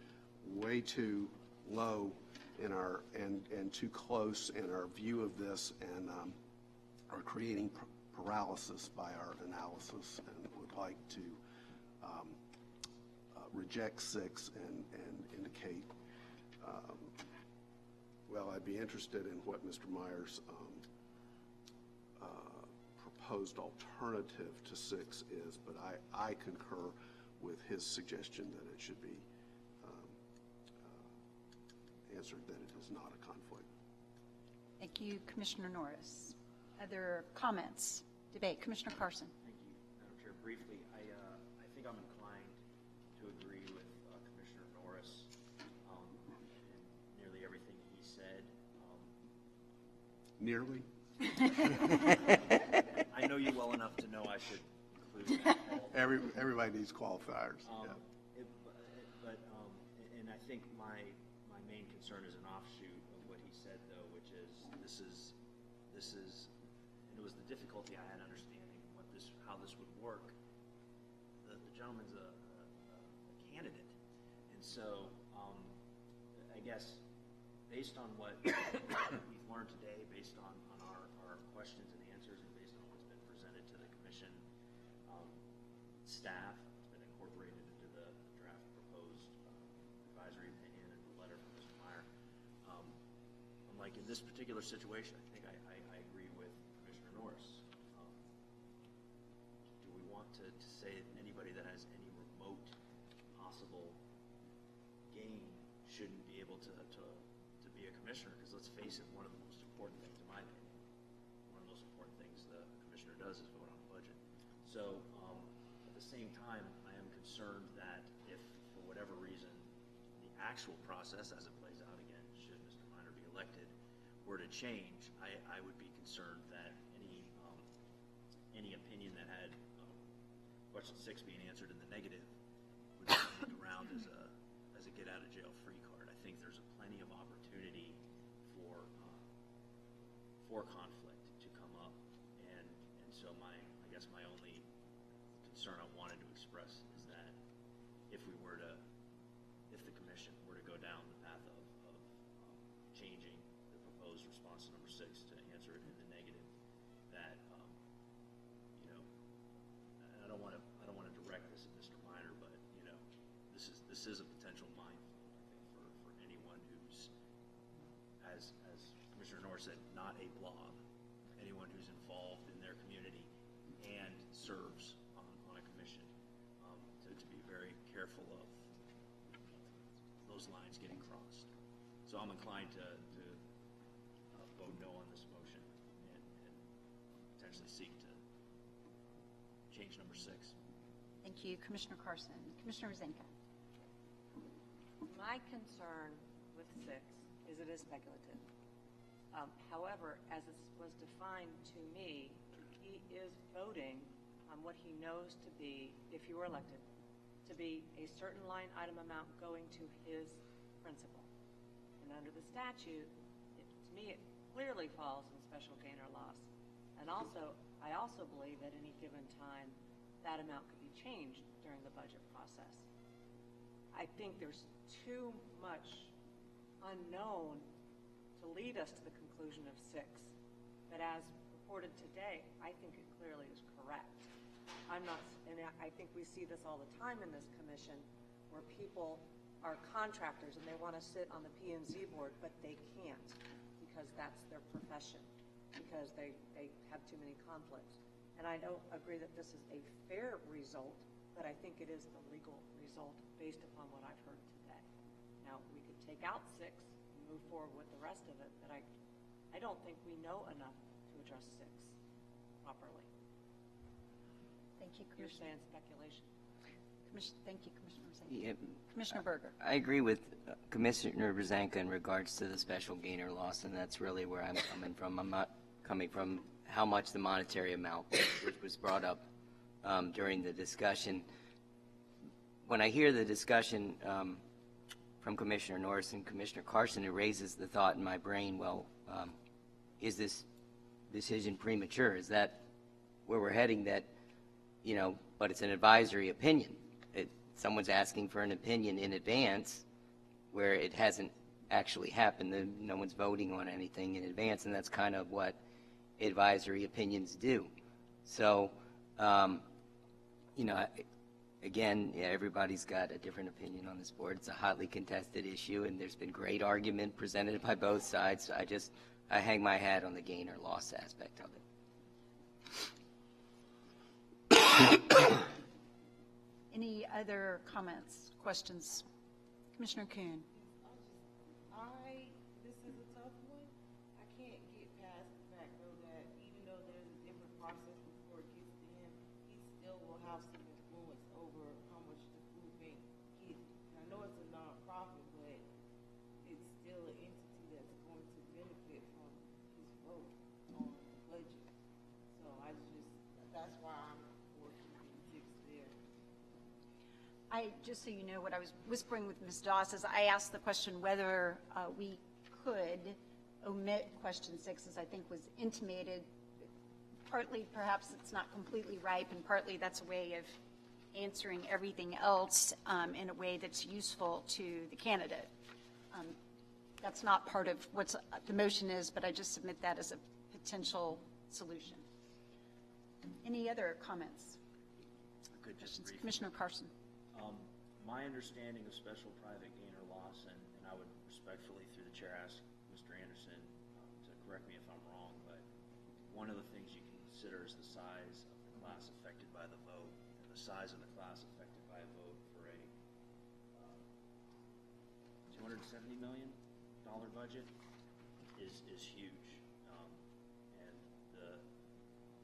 way too low in our and too close in our view of this, and are creating paralysis by our analysis, and would like to reject 6 and indicate, well, I'd be interested in what Mr. Meyer's proposed alternative to 6 is, but I concur with his suggestion that it should be answered that it is not a conflict. Thank you, Commissioner Norris. Other comments? Debate. Commissioner Carson. Thank you, Madam Chair. Briefly, I think I'm inclined to agree with Commissioner Norris in nearly everything he said. Nearly? I know you well enough to know I should include that. Everybody needs qualifiers. And I think my main concern is an offshoot of what he said, though, which is this is, and it was the difficulty I had understanding how this would work. The gentleman's a candidate, and so I guess based on what we've learned today, based on our questions and answers, and based on what's been presented to the commission staff, it's been incorporated into the draft proposed advisory opinion and the letter from Mr. Meyer. I'm like, in this particular situation, I think I agree with Commissioner Norris. Do we want to say anybody that has any remote possible gain shouldn't be able to be a commissioner? Because let's face it, one of the most important things, in my opinion, one of the most important things the commissioner does is vote on the budget. So at the same time, I am concerned that if, for whatever reason, the actual process as it plays out again, should Mr. Minor be elected, were to change, I would be concerned that any opinion that had question 6 being answered in the negative would be moved around as a get out of jail free card. I think there's plenty of opportunity for conflict to come up, and so I guess my only concern I wanted to express is that if the commission were to go down the path of changing the proposed response to number 6 to answer it in the negative, that I don't want to direct this at Mr. Minor, but this is a potential minefield, I think, for anyone who's, as Commissioner Norris said, not a blob, anyone who's involved in their community and serves on a commission, to be very careful of those lines getting crossed. So I'm inclined to vote no on this motion and potentially seek to change number 6. Thank you, Commissioner Carson. Commissioner Rosenka. My concern with 6 is it is speculative. However, as it was defined to me, he is voting on what he knows to be, if you were elected, to be a certain line item amount going to his principal. And under the statute, to me, it clearly falls in special gain or loss. And also, I also believe at any given time, that amount could be changed during the budget process. I think there's too much unknown to lead us to the conclusion of 6. But as reported today, I think it clearly is correct. I'm not, and I think we see this all the time in this commission, where people are contractors and they want to sit on the P&Z board, but they can't because that's their profession, because they have too many conflicts. And I don't agree that this is a fair result, but I think it is the legal result based upon what I've heard today. Now, we could take out 6 and move forward with the rest of it, but I don't think we know enough to address 6 properly. Thank you, You're Commissioner. saying speculation. Thank you, Commissioner Rosanka. Yeah, Commissioner Berger. I agree with Commissioner Rosanka in regards to the special gain or loss, and that's really where I'm coming from. I'm not coming from how much the monetary amount, which was brought up during the discussion. When I hear the discussion from Commissioner Norris and Commissioner Carson, it raises the thought in my brain, well, is this decision premature? Is that where we're heading? That, you know, but it's an advisory opinion. Someone's asking for an opinion in advance where it hasn't actually happened. No one's voting on anything in advance, and that's kind of what advisory opinions do. So, you know, again, yeah, everybody's got a different opinion on this board. It's a hotly contested issue, and there's been great argument presented by both sides. So I hang my hat on the gain or loss aspect of it. Any other comments, questions? Commissioner Kuhn. This is a tough one. I can't get past the fact, though, that even though there's a different process before it gets to him, he still will have some influence over how much the food bank gets. And I know it's a nonprofit, but it's still an entity that's going to benefit from his vote on the budget. So that's why I'm working in 6 there. Just so you know, what I was whispering with Ms. Doss is I asked the question whether we could omit question 6, as I think was intimated. Partly, perhaps it's not completely ripe, and partly that's a way of answering everything else in a way that's useful to the candidate. That's not part of what the motion is, but I just submit that as a potential solution. Any other comments? Good, just briefly. Commissioner Carson. My understanding of special private gain or loss, and I would respectfully, through the chair, ask Mr. Anderson to correct me if I'm wrong, but one of the things you can consider is the size of the class affected by the vote. And the size of the class affected by a vote for a $270 million budget is huge. And the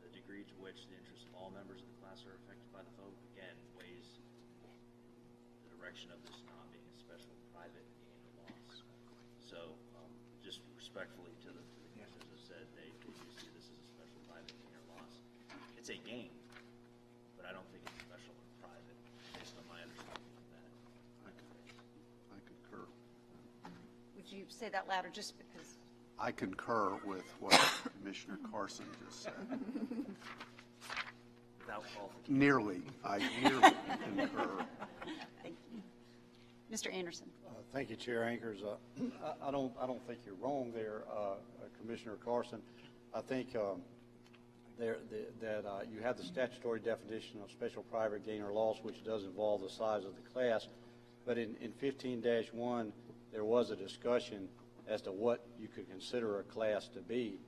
degree to which the interests of all members of the class are affected by the vote, again, weighs the direction of this not being a special private gain or loss. So just respectfully to the commissioners have said, they do see this as a special private gain or loss. It's a gain, but I don't think it's special or private based on my understanding of that. I concur. Would you say that louder just because? I concur with what Commissioner Carson just said. Without qualification. Nearly. I nearly concur. Thank you. Mr. Anderson. Thank you, Chair Ankers. I don't think you're wrong there, Commissioner Carson. I think that you have the statutory definition of special private gain or loss, which does involve the size of the class. But in 15-1, there was a discussion as to what you could consider a class to be.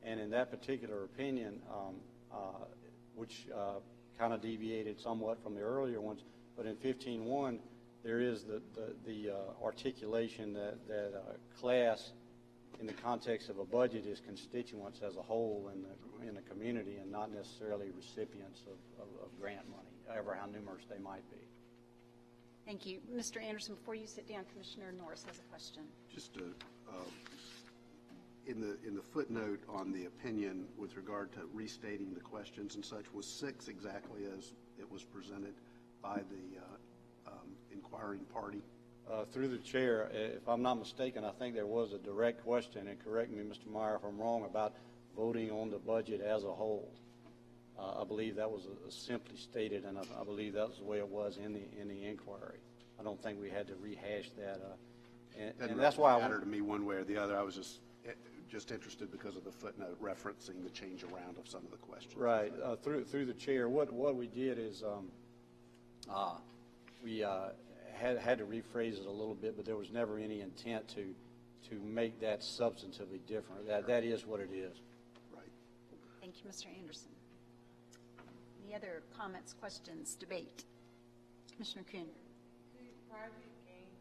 And in that particular opinion, which kind of deviated somewhat from the earlier ones, but in 15-1, there is the articulation that class in the context of a budget is constituents as a whole in the community and not necessarily recipients of grant money, however how numerous they might be. Thank you. Mr. Anderson, before you sit down, Commissioner Norris has a question. Just in the footnote on the opinion with regard to restating the questions and such, was 6 exactly as it was presented by the inquiring party? Through the chair, if I'm not mistaken, I think there was a direct question, and correct me, Mr. Meyer, if I'm wrong, about voting on the budget as a whole. I believe that was simply stated, and I believe that was the way it was in the inquiry. I don't think we had to rehash that. And that's why I matter to me one way or the other. I was just interested because of the footnote referencing the change around of some of the questions. Right. Through the chair, what we did is we had to rephrase it a little bit, but there was never any intent to make that substantively different. That is what it is. Right. Thank you, Mr. Anderson. Any other comments, questions, debate? Commissioner Kuhn. Could private gain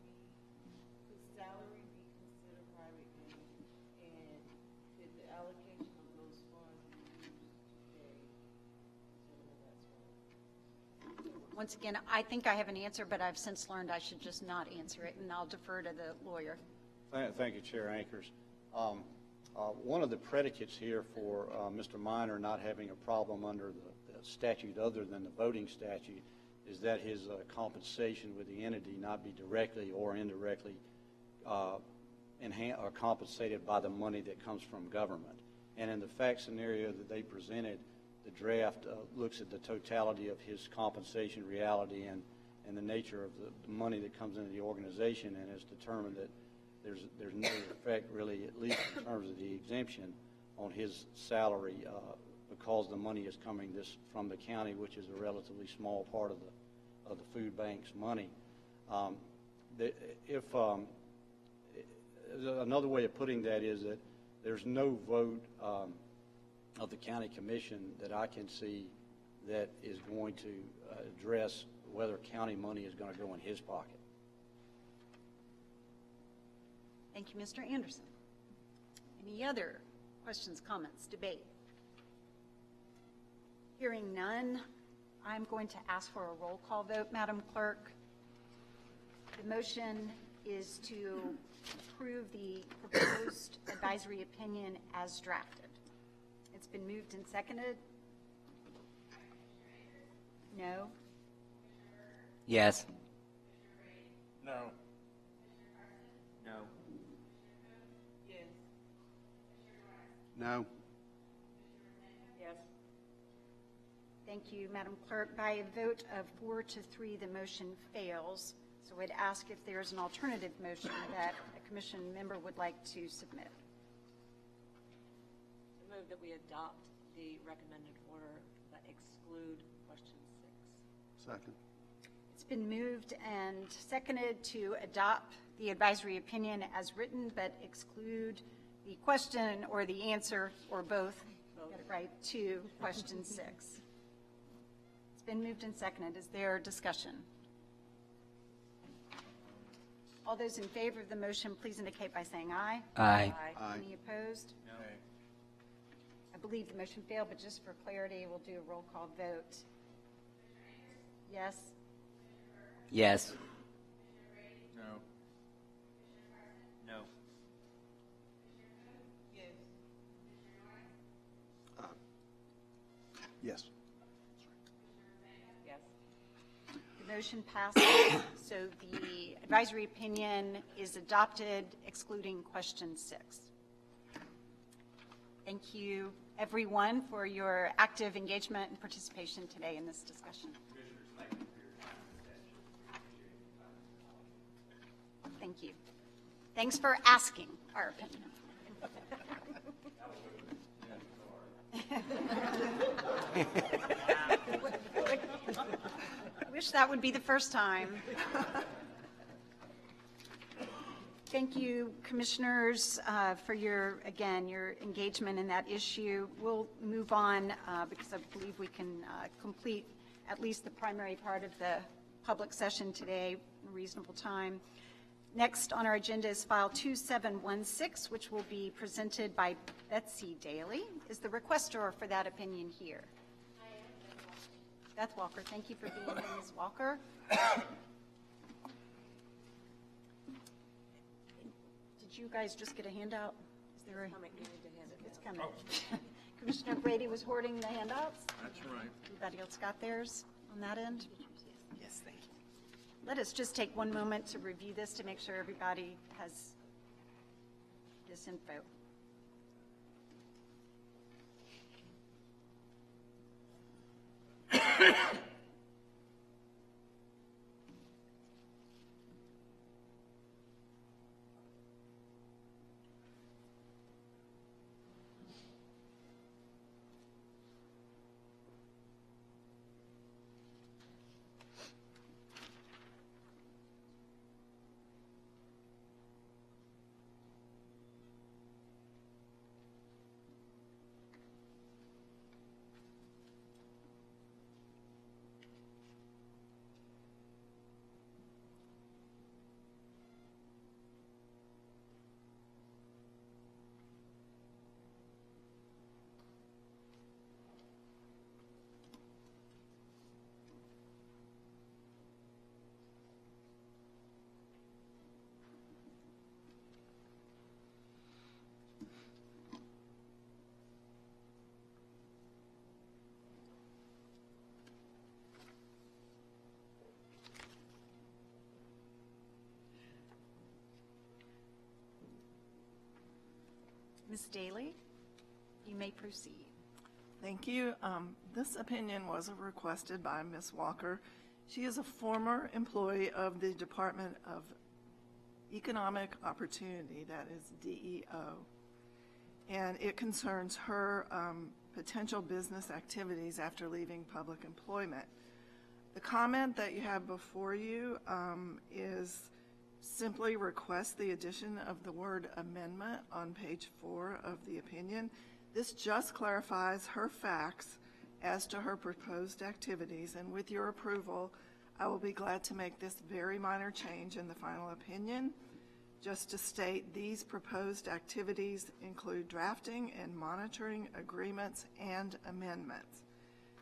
could salary be considered private gain? And could the allocation of those funds be used to pay civil that's Once again, I think I have an answer, but I've since learned I should just not answer it, and I'll defer to the lawyer. Thank you, Chair Anchors. One of the predicates here for Mr. Minor not having a problem under the statute other than the voting statute is that his compensation with the entity not be directly or indirectly compensated by the money that comes from government. And in the fact scenario that they presented, the draft looks at the totality of his compensation reality and the nature of the money that comes into the organization, and has determined that there's no effect really, at least in terms of the exemption, on his salary because the money is coming from the county, which is a relatively small part of the food bank's money. Another way of putting that is that there's no vote of the county commission that I can see that is going to address whether county money is going to go in his pocket. Thank you, Mr. Anderson. Any other questions, comments, debate? Hearing none, I'm going to ask for a roll call vote, Madam Clerk. The motion is to approve the proposed advisory opinion as drafted. It's been moved and seconded. No. Yes. No. No. Yes. No. Yes. Thank you, Madam Clerk. By a vote of 4-3, the motion fails. So I'd ask if there's an alternative motion that a commission member would like to submit. I move that we adopt the recommended order that exclude question 6. Second. It's been moved and seconded to adopt the advisory opinion as written, but exclude the question or the answer, or both, get it right, to question 6. It's been moved and seconded. Is there discussion? All those in favor of the motion, please indicate by saying aye. Aye. Aye. Any opposed? No. I believe the motion failed, but just for clarity, we'll do a roll call vote. Yes? Yes. No. No. Yes. Yes. Yes. The motion passes, so the advisory opinion is adopted, excluding question 6. Thank you, everyone, for your active engagement and participation today in this discussion. Thank you. Thanks for asking our opinion. I wish that would be the first time. Thank you, commissioners, for your engagement in that issue. We'll move on because I believe we can complete at least the primary part of the public session today in a reasonable time. Next on our agenda is file 2716, which will be presented by Betsy Daly. Is the requestor for that opinion here? Beth Walker, thank you for being here, Ms. Walker. Did you guys just get a handout? Is there a? It's coming. Commissioner Brady was hoarding the handouts. That's right. Everybody else got theirs on that end? Yes, thank you. let us just take one moment to review this to make sure everybody has this info. Ms. Daly, you may proceed. Thank you. This opinion was requested by Ms. Walker. She is a former employee of the Department of Economic Opportunity, that is DEO, and it concerns her potential business activities after leaving public employment. The comment that you have before you is simply request the addition of the word amendment on page 4 of the opinion. This just clarifies her facts as to her proposed activities, and with your approval, I will be glad to make this very minor change in the final opinion, just to state these proposed activities include drafting and monitoring agreements and amendments.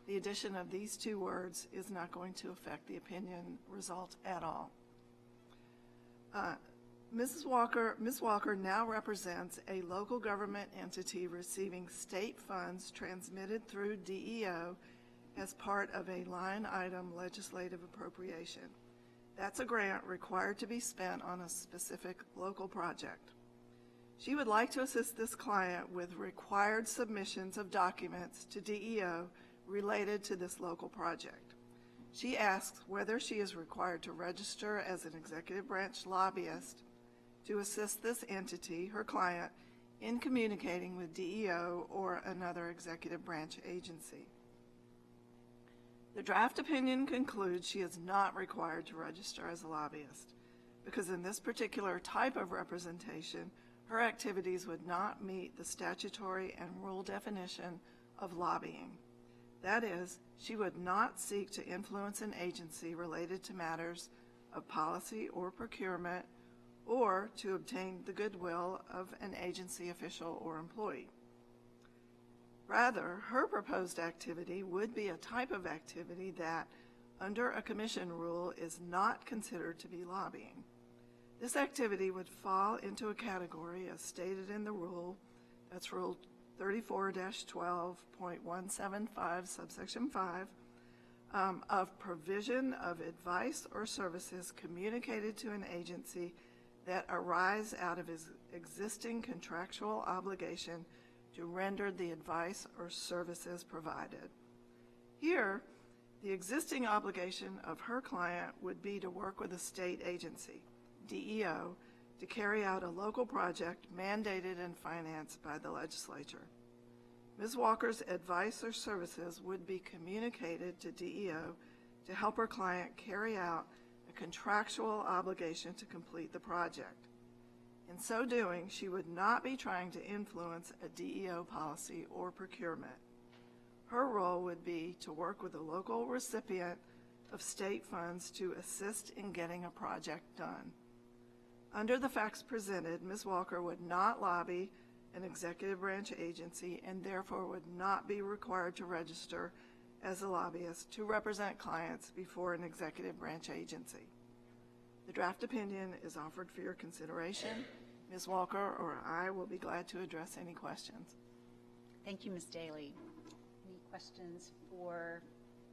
The addition of these 2 words is not going to affect the opinion result at all. Ms. Walker now represents a local government entity receiving state funds transmitted through DEO as part of a line item legislative appropriation. That's a grant required to be spent on a specific local project. She would like to assist this client with required submissions of documents to DEO related to this local project. She asks whether she is required to register as an executive branch lobbyist to assist this entity, her client, in communicating with DEO or another executive branch agency. The draft opinion concludes she is not required to register as a lobbyist because in this particular type of representation, her activities would not meet the statutory and rule definition of lobbying. That is, she would not seek to influence an agency related to matters of policy or procurement or to obtain the goodwill of an agency official or employee. Rather, her proposed activity would be a type of activity that, under a commission rule, is not considered to be lobbying. This activity would fall into a category as stated in the rule, that's Rule 34-12.175, subsection 5, of provision of advice or services communicated to an agency that arise out of his existing contractual obligation to render the advice or services provided. Here, the existing obligation of her client would be to work with a state agency, DEO, to carry out a local project mandated and financed by the legislature. Ms. Walker's advice or services would be communicated to DEO to help her client carry out a contractual obligation to complete the project. In so doing, she would not be trying to influence a DEO policy or procurement. Her role would be to work with a local recipient of state funds to assist in getting a project done. Under the facts presented, Ms. Walker would not lobby an executive branch agency and therefore would not be required to register as a lobbyist to represent clients before an executive branch agency. The draft opinion is offered for your consideration. Ms. Walker or I will be glad to address any questions. Thank you, Ms. Daly. Any questions for,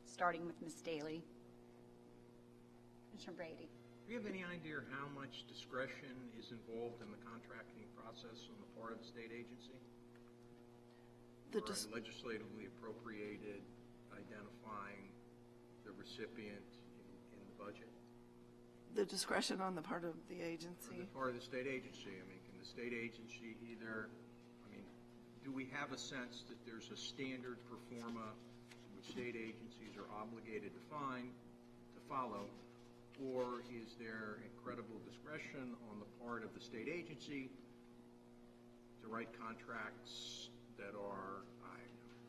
starting with Ms. Daly? Commissioner Brady. Do you have any idea how much discretion is involved in the contracting process on the part of the state agency? The Or legislatively appropriated, identifying the recipient in the budget? The discretion on the part of the On agency. the part of the state agency, I mean, can the state agency either, I mean, do we have a sense that there's a standard pro forma which state agencies are obligated to follow, or is there incredible discretion on the part of the state agency to write contracts that are,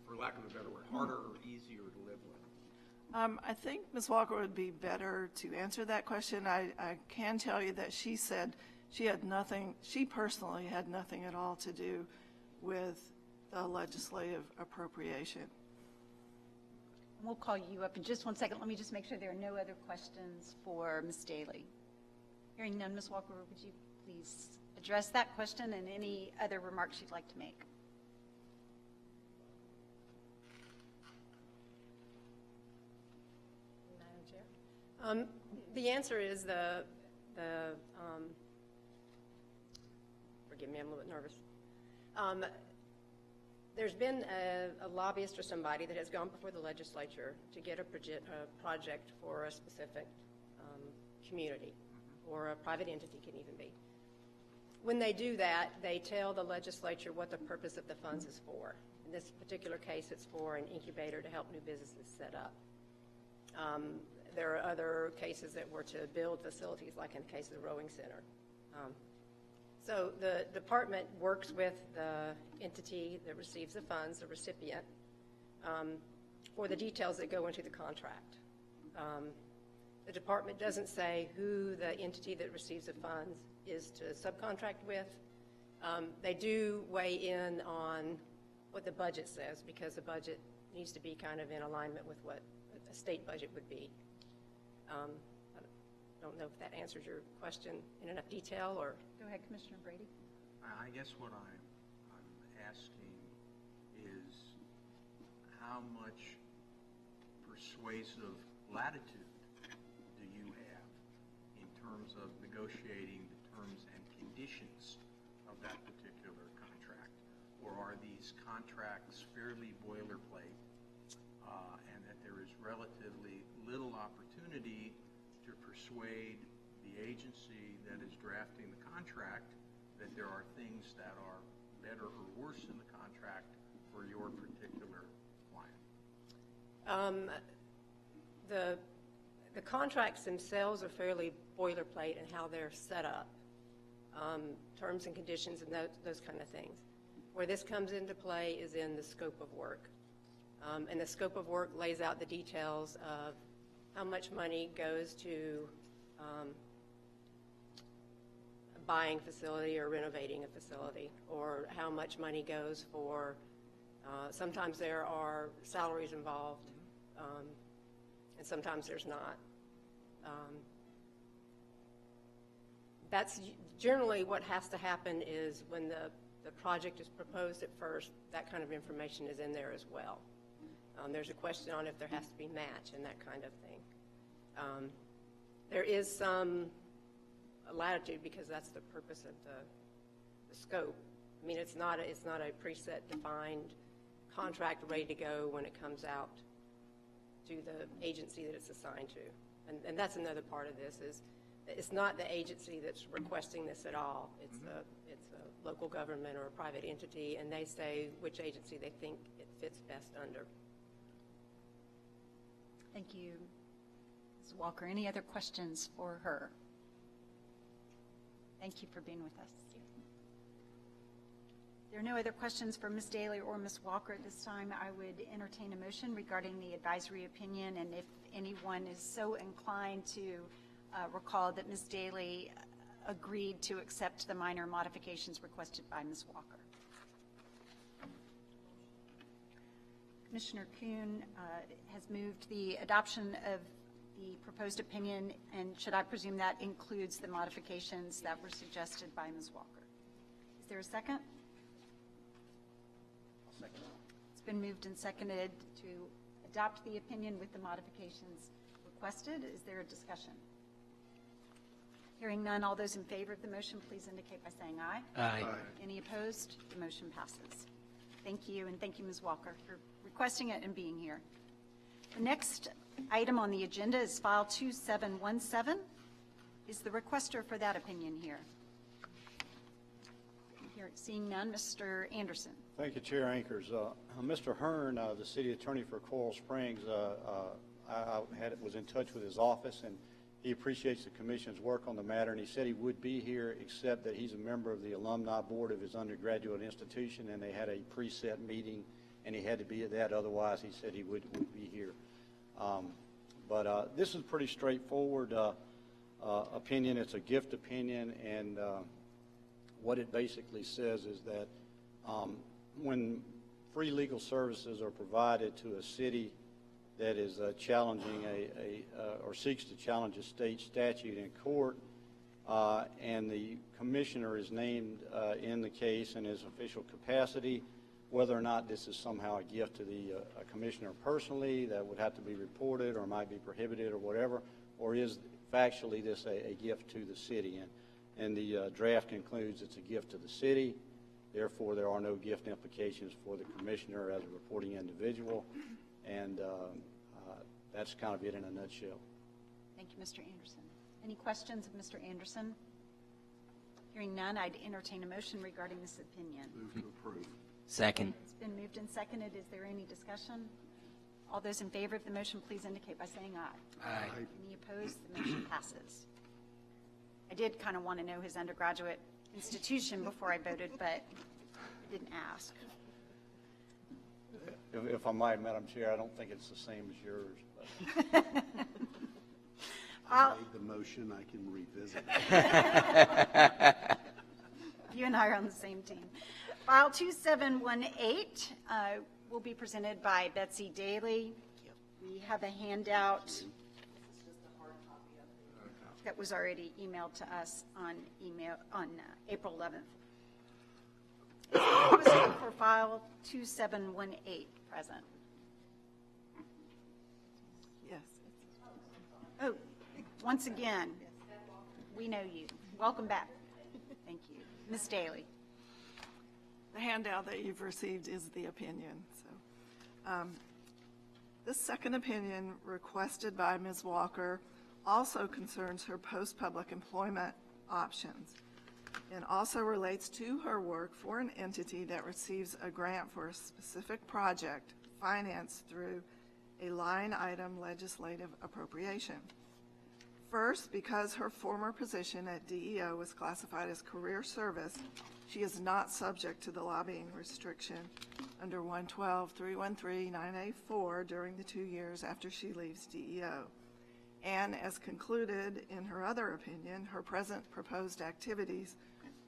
for lack of a better word, harder or easier to live with? I think Ms. Walker would be better to answer that question. I can tell you that she said she personally had nothing at all to do with the legislative appropriation. We'll call you up in just one second. Let me just make sure there are no other questions for Ms. Daly. Hearing none, Ms. Walker, would you please address that question and any other remarks you'd like to make? Madam Chair? The answer is forgive me, I'm a little bit nervous. There's been a lobbyist or somebody that has gone before the legislature to get a project for a specific community, or a private entity can even be. When they do that, they tell the legislature what the purpose of the funds is for. In this particular case, it's for an incubator to help new businesses set up. There are other cases that were to build facilities, like in the case of the Rowing Center. So the department works with the entity that receives the funds, the recipient, for the details that go into the contract. The department doesn't say who the entity that receives the funds is to subcontract with. They do weigh in on what the budget says, because the budget needs to be kind of in alignment with what a state budget would be. I don't know if that answers your question in enough detail, or... Go ahead, Commissioner Brady. I guess what I'm asking is how much persuasive latitude do you have in terms of negotiating the terms and conditions of that particular contract? Or are these contracts fairly boilerplate, and that there is relatively little opportunity to persuade the agency that is drafting the contract that there are things that are better or worse in the contract for your particular client? The contracts themselves are fairly boilerplate in how they're set up, terms and conditions and those kind of things. Where this comes into play is in the scope of work. And the scope of work lays out the details of how much money goes to buying a facility or renovating a facility, or how much money goes for, sometimes there are salaries involved, and sometimes there's not. That's generally what has to happen is when the project is proposed at first, that kind of information is in there as well. There's a question on if there has to be match and that kind of thing. There is some latitude because that's the purpose of the scope. I mean, it's not a preset defined contract ready to go when it comes out to the agency that it's assigned to. And that's another part of this is it's not the agency that's requesting this at all. It's a local government or a private entity, and they say which agency they think it fits best under. Thank you, Ms. Walker. Any other questions for her? Thank you for being with us. If there are no other questions for Ms. Daly or Ms. Walker at this time, I would entertain a motion regarding the advisory opinion, and if anyone is so inclined to recall that Ms. Daly agreed to accept the minor modifications requested by Ms. Walker. Commissioner Kuhn has moved the adoption of the proposed opinion, and should I presume that includes the modifications that were suggested by Ms. Walker? Is there a second? I'll second. It's been moved and seconded to adopt the opinion with the modifications requested. Is there a discussion? Hearing none, all those in favor of the motion, please indicate by saying aye. Aye. Any opposed? The motion passes. Thank you, and thank you, Ms. Walker, for requesting it and being here. The next item on the agenda is File 2717. Is the requester for that opinion here? Seeing none, Mr. Anderson. Thank you, Chair Anchors. Mr. Hearn, the city attorney for Coral Springs, was in touch with his office, and he appreciates the commission's work on the matter, and he said he would be here, except that he's a member of the alumni board of his undergraduate institution, and they had a preset meeting, and he had to be at that. Otherwise, he said he would be here. But this is pretty straightforward opinion. It's a gift opinion, and what it basically says is that when free legal services are provided to a city that is challenging or seeks to challenge a state statute in court, and the commissioner is named in the case in his official capacity, whether or not this is somehow a gift to the commissioner personally that would have to be reported or might be prohibited or whatever, or is factually this a gift to the city. And the draft concludes it's a gift to the city. Therefore, there are no gift implications for the commissioner as a reporting individual. And that's kind of it in a nutshell. Thank you, Mr. Anderson. Any questions of Mr. Anderson? Hearing none, I'd entertain a motion regarding this opinion. Move to approve. Second. It's been moved and seconded. Is there any discussion? All those in favor of the motion, please indicate by saying aye. Aye. Any opposed? The motion passes. I did kind of want to know his undergraduate institution before I voted, but I didn't ask. If I might, Madam Chair, I don't think it's the same as yours. But I made the motion. I can revisit it. You and I are on the same team. File 2718 will be presented by Betsy Daly. We have a handout that was already emailed to us on April 11th. Who is for file 2718 present? Yes. Oh, once again, we know you. Welcome back. Thank you. Ms. Daly. The handout that you've received is the opinion. So, this second opinion requested by Ms. Walker also concerns her post-public employment options and also relates to her work for an entity that receives a grant for a specific project financed through a line item legislative appropriation. First, because her former position at DEO was classified as career service, she is not subject to the lobbying restriction under 112.313.9A4 during the 2 years after she leaves DEO. And as concluded in her other opinion, her present proposed activities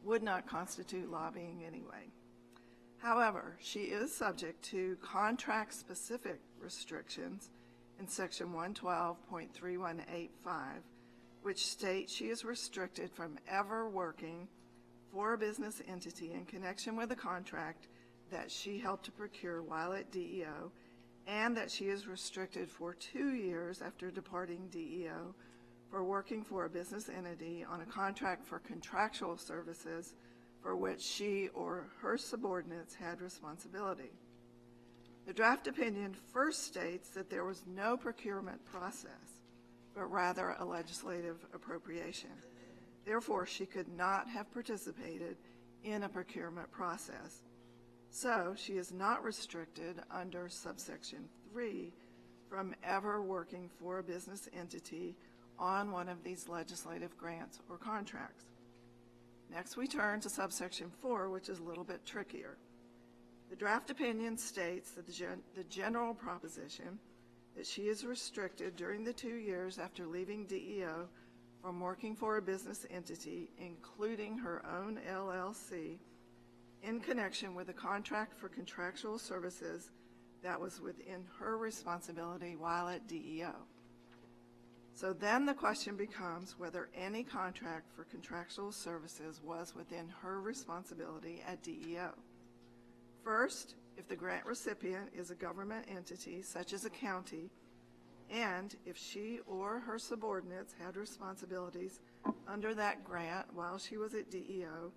would not constitute lobbying anyway. However, she is subject to contract-specific restrictions in Section 112.3185, which states she is restricted from ever working for a business entity in connection with a contract that she helped to procure while at DEO, and that she is restricted for 2 years after departing DEO for working for a business entity on a contract for contractual services for which she or her subordinates had responsibility. The draft opinion first states that there was no procurement process, but rather a legislative appropriation. Therefore, she could not have participated in a procurement process. So she is not restricted under subsection 3 from ever working for a business entity on one of these legislative grants or contracts. Next, we turn to subsection 4, which is a little bit trickier. The draft opinion states that the general proposition that she is restricted during the 2 years after leaving DEO from working for a business entity, including her own LLC, in connection with a contract for contractual services that was within her responsibility while at DEO. So then the question becomes whether any contract for contractual services was within her responsibility at DEO. First, if the grant recipient is a government entity, such as a county, and if she or her subordinates had responsibilities under that grant while she was at DEO,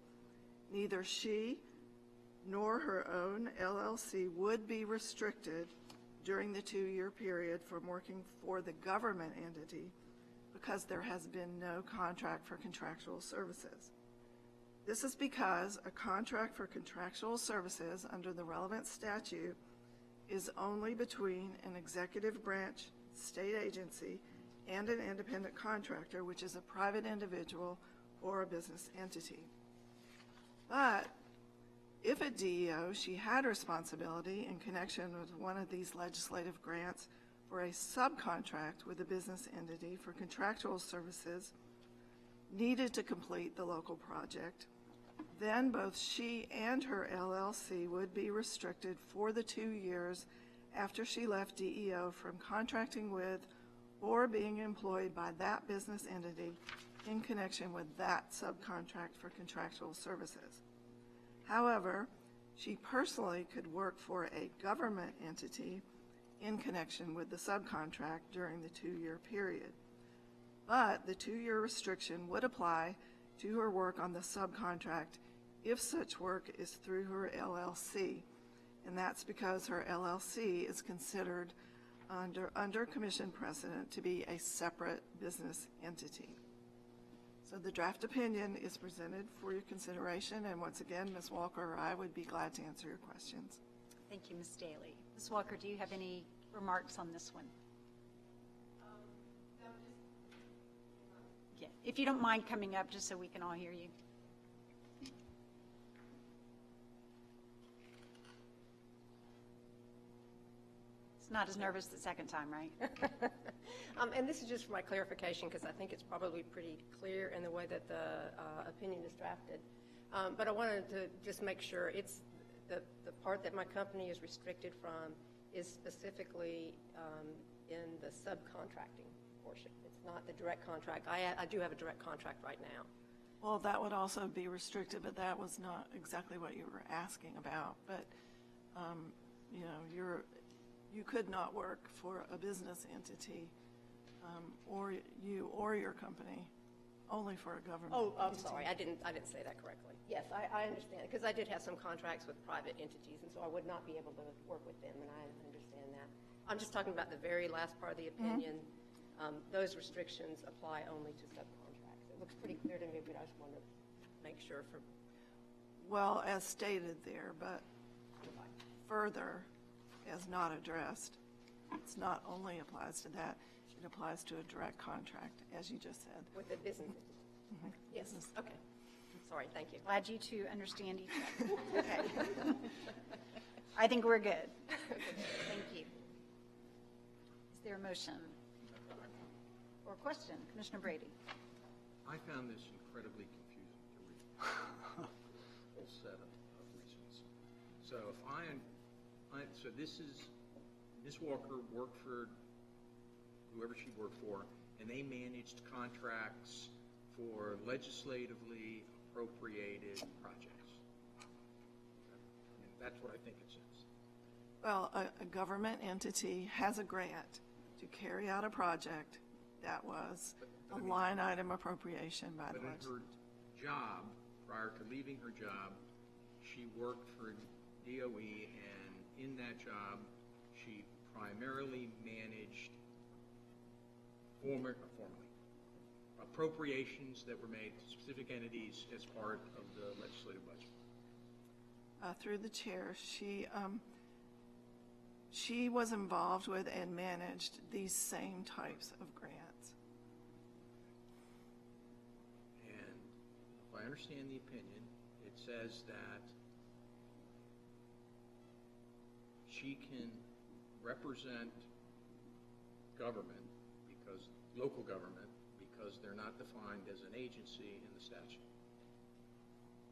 neither she nor her own LLC would be restricted during the 2-year period from working for the government entity because there has been no contract for contractual services. This is because a contract for contractual services under the relevant statute is only between an executive branch state agency and an independent contractor, which is a private individual or a business entity. But if at DEO she had responsibility in connection with one of these legislative grants for a subcontract with a business entity for contractual services needed to complete the local project, then both she and her LLC would be restricted for the 2 years after she left DEO from contracting with or being employed by that business entity in connection with that subcontract for contractual services. However, she personally could work for a government entity in connection with the subcontract during the 2-year period. But the 2-year restriction would apply to her work on the subcontract if such work is through her LLC, and that's because her LLC is considered under commission precedent to be a separate business entity. So the draft opinion is presented for your consideration, and once again, Ms. Walker or I would be glad to answer your questions. Thank you, Ms. Daly. Ms. Walker, do you have any remarks on this one? Yeah, if you don't mind coming up just so we can all hear you. It's not as nervous the second time, right? And this is just for my clarification, because I think it's probably pretty clear in the way that the opinion is drafted. But I wanted to just make sure it's the part that my company is restricted from is specifically in the subcontracting portion. It's not the direct contract. I do have a direct contract right now. Well, that would also be restricted, but that was not exactly what you were asking about. But, you know, you could not work for a business entity or you or your company, only for a government Oh, I'm entity. sorry. I didn't say that correctly. Yes, I understand, because I did have some contracts with private entities, and so I would not be able to work with them, and I understand that. I'm just talking about the very last part of the opinion. Those restrictions apply only to subcontracts. It looks pretty clear to me, but I just wanted to make sure for. Well, as stated there, but further, as not addressed, it's not only applies to that, it applies to a direct contract, as you just said. With the business. Yes, okay. Sorry, thank you. Glad you two understand each other. Okay. I think we're good. Thank you. Is there a motion or question? Commissioner Brady. I found this incredibly confusing to read. Whole set of reasons. So so this is, Ms. Walker worked for whoever she worked for, and they managed contracts for legislatively appropriated projects. And that's what I think it says. Well, a government entity has a grant to carry out a project that was a line item appropriation by the legislature. But in her job, prior to leaving her job, she worked for DOE, and in that job, she primarily managed formally appropriations that were made to specific entities as part of the legislative budget. Through the chair, she was involved with and managed these same types of grants. And if I understand the opinion, it says that she can represent government, because local government, because they're not defined as an agency in the statute.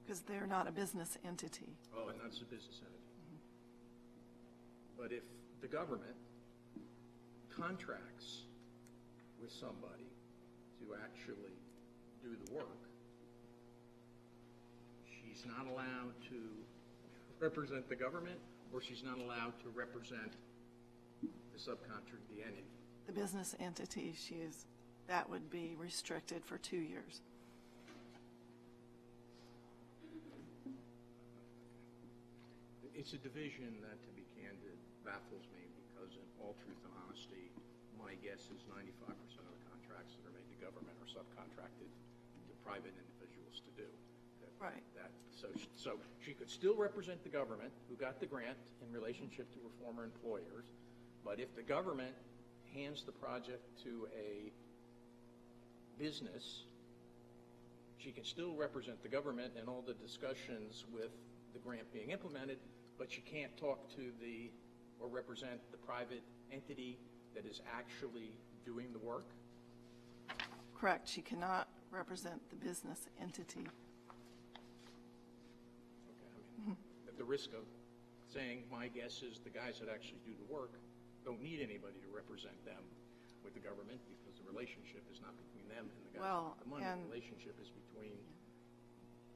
Because they're not a business entity. Oh, and that's a business entity. But if the government contracts with somebody to actually do the work, she's not allowed to represent the government, or she's not allowed to represent the subcontract, the entity. The business entity she is that would be restricted for 2 years. It's a division that, to be candid, baffles me because in all truth and honesty, my guess is 95% of the contracts that are made to government are subcontracted to private individuals to do. Right. So she could still represent the government who got the grant in relationship to her former employers, but if the government hands the project to a business, she can still represent the government in all the discussions with the grant being implemented, but she can't talk to or represent the private entity that is actually doing the work? Correct. She cannot represent the business entity. At the risk of saying, my guess is the guys that actually do the work don't need anybody to represent them with the government because the relationship is not between them and the guys with the money. The relationship is between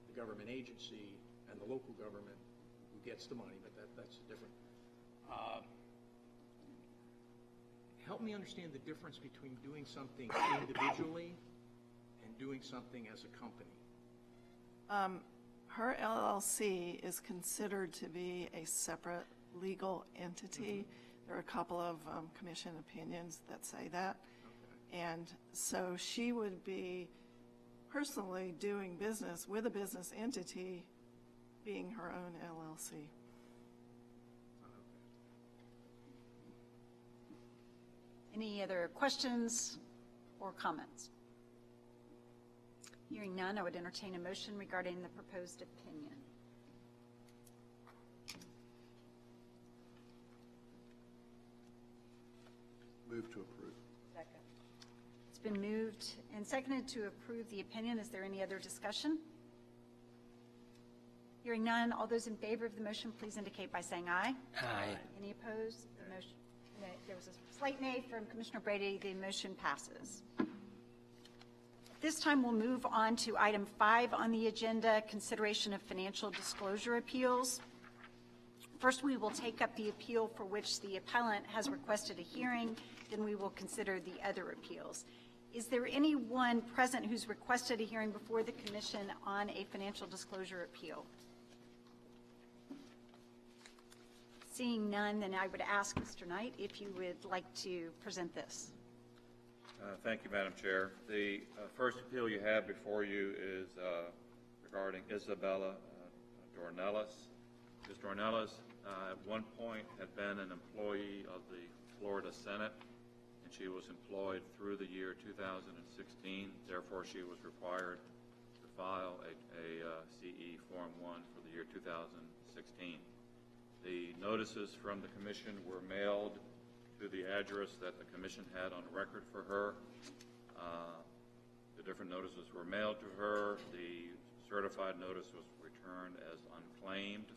the government agency and the local government who gets the money, but that's different. Help me understand the difference between doing something individually and doing something as a company. Her LLC is considered to be a separate legal entity. There are a couple of commission opinions that say that. Okay. And so she would be personally doing business with a business entity being her own LLC. Any other questions or comments? Hearing none, I would entertain a motion regarding the proposed opinion. Move to approve. Second. It's been moved and seconded to approve the opinion. Is there any other discussion? Hearing none, all those in favor of the motion, please indicate by saying aye. Aye. Any opposed? The motion, there was a slight nay from Commissioner Brady. The motion passes. This time we'll move on to item 5 on the agenda, consideration of financial disclosure appeals. First, we will take up the appeal for which the appellant has requested a hearing. Then we will consider the other appeals. Is there anyone present who's requested a hearing before the commission on a financial disclosure appeal? Seeing none, then I would ask Mr. Knight if you would like to present this. Thank you, Madam Chair. The first appeal you have before you is regarding Isabella Dornelis. Ms. Dornelis at one point had been an employee of the Florida Senate, and she was employed through the year 2016. Therefore, she was required to file a CE Form 1 for the year 2016. The notices from the commission were mailed to the address that the commission had on record for her. The different notices were mailed to her. The certified notice was returned as unclaimed.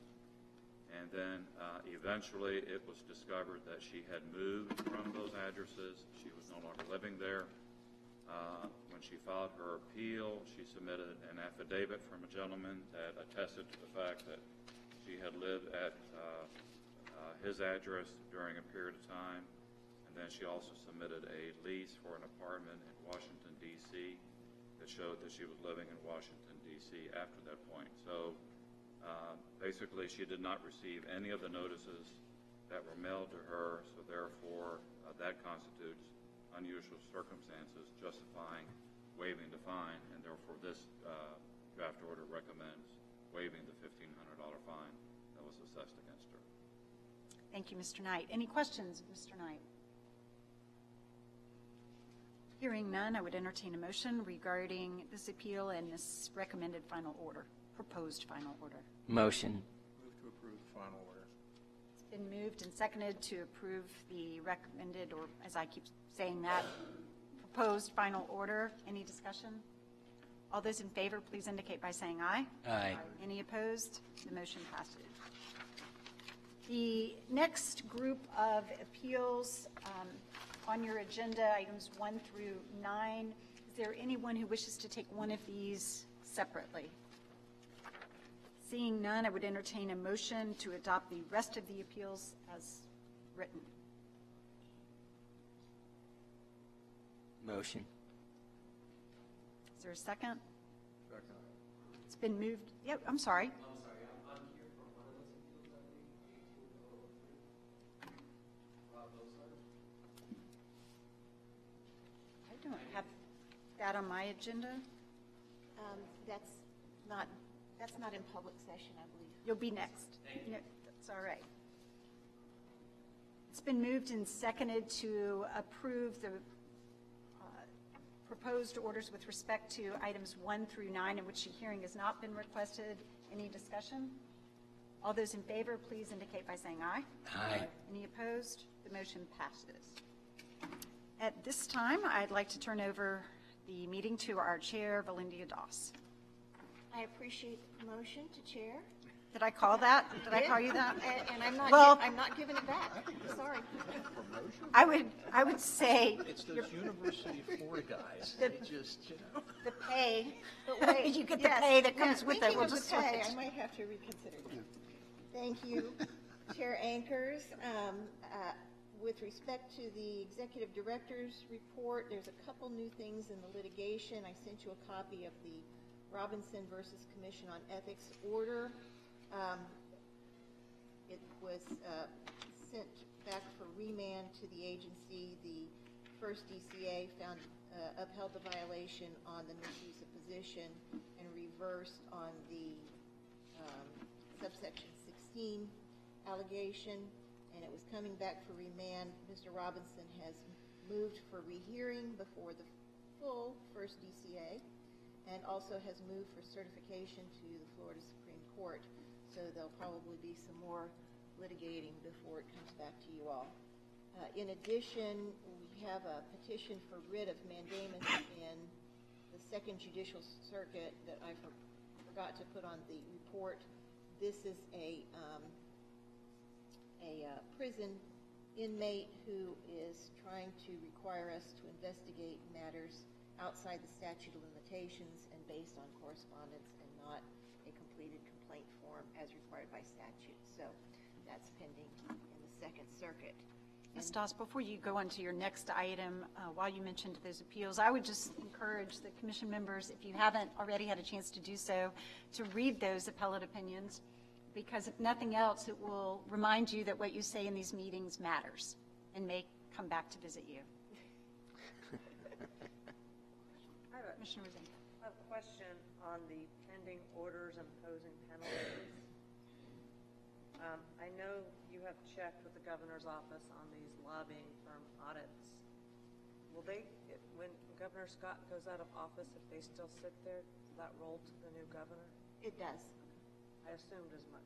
And then eventually it was discovered that she had moved from those addresses. She was no longer living there. When she filed her appeal, she submitted an affidavit from a gentleman that attested to the fact that she had lived at his address during a period of time, and then she also submitted a lease for an apartment in Washington, D.C. that showed that she was living in Washington, D.C. after that point. So basically she did not receive any of the notices that were mailed to her, so therefore that constitutes unusual circumstances justifying waiving the fine, and therefore this draft order recommends waiving the $1,500 fine that was assessed against her. Thank you, Mr. Knight. Any questions, Mr. Knight? Hearing none, I would entertain a motion regarding this appeal and this recommended final order, proposed final order. Motion. Move to approve the final order. It's been moved and seconded to approve the recommended, or as I keep saying that, proposed final order. Any discussion? All those in favor, please indicate by saying aye. Aye. Any opposed? The motion passes. The next group of appeals on your agenda, items 1 through 9, is there anyone who wishes to take one of these separately? Seeing none, I would entertain a motion to adopt the rest of the appeals as written. Motion. Is there a second? Second. It's been moved, yep, I'm sorry. I'm sorry, I'm here for one of those appeals, I believe, 18003. I don't have that on my agenda. That's not in public session, I believe. You'll be next. No, that's all right. It's been moved and seconded to approve the proposed orders with respect to items 1 through 9, in which a hearing has not been requested. Any discussion? All those in favor, please indicate by saying aye. Aye. Any opposed? The motion passes. At this time, I'd like to turn over the meeting to our chair, Valindia Doss. I appreciate the promotion to chair. Did I call that? Did I call you that? And I'm not, Well, I'm not giving it back. Sorry. I would say It's those University of Florida guys. The- They just, you know. the pay, But wait, you get the yes, pay that comes yes, with it. speaking We'll of the just pay, switch. I might have to reconsider. Thank you, Chair Ankers. With respect to the Executive Director's report, there's a couple new things in the litigation. I sent you a copy of the Robinson versus Commission on Ethics order. It was sent back for remand to the agency. The first DCA upheld the violation on the misuse of position and reversed on the subsection 16 allegation, and it was coming back for remand. Mr. Robinson has moved for rehearing before the full first DCA, and also has moved for certification to the Florida Supreme Court. So there'll probably be some more litigating before it comes back to you all. In addition, we have a petition for writ of mandamus in the Second Judicial Circuit that I forgot to put on the report. This is a prison inmate who is trying to require us to investigate matters outside the statute of limitations and based on correspondence and not a completed complaint form as required by statute. So that's pending in the Second Circuit. Ms. Doss, before you go on to your next item, while you mentioned those appeals, I would just encourage the commission members, if you haven't already had a chance to do so, to read those appellate opinions, because if nothing else, it will remind you that what you say in these meetings matters and may come back to visit you. Commissioner Rosen. I have a question on the pending orders imposing penalties. I know you have checked with the governor's office on these lobbying firm audits. Will they, when Governor Scott goes out of office, if they still sit there, does that roll to the new governor? It does. I assumed as much.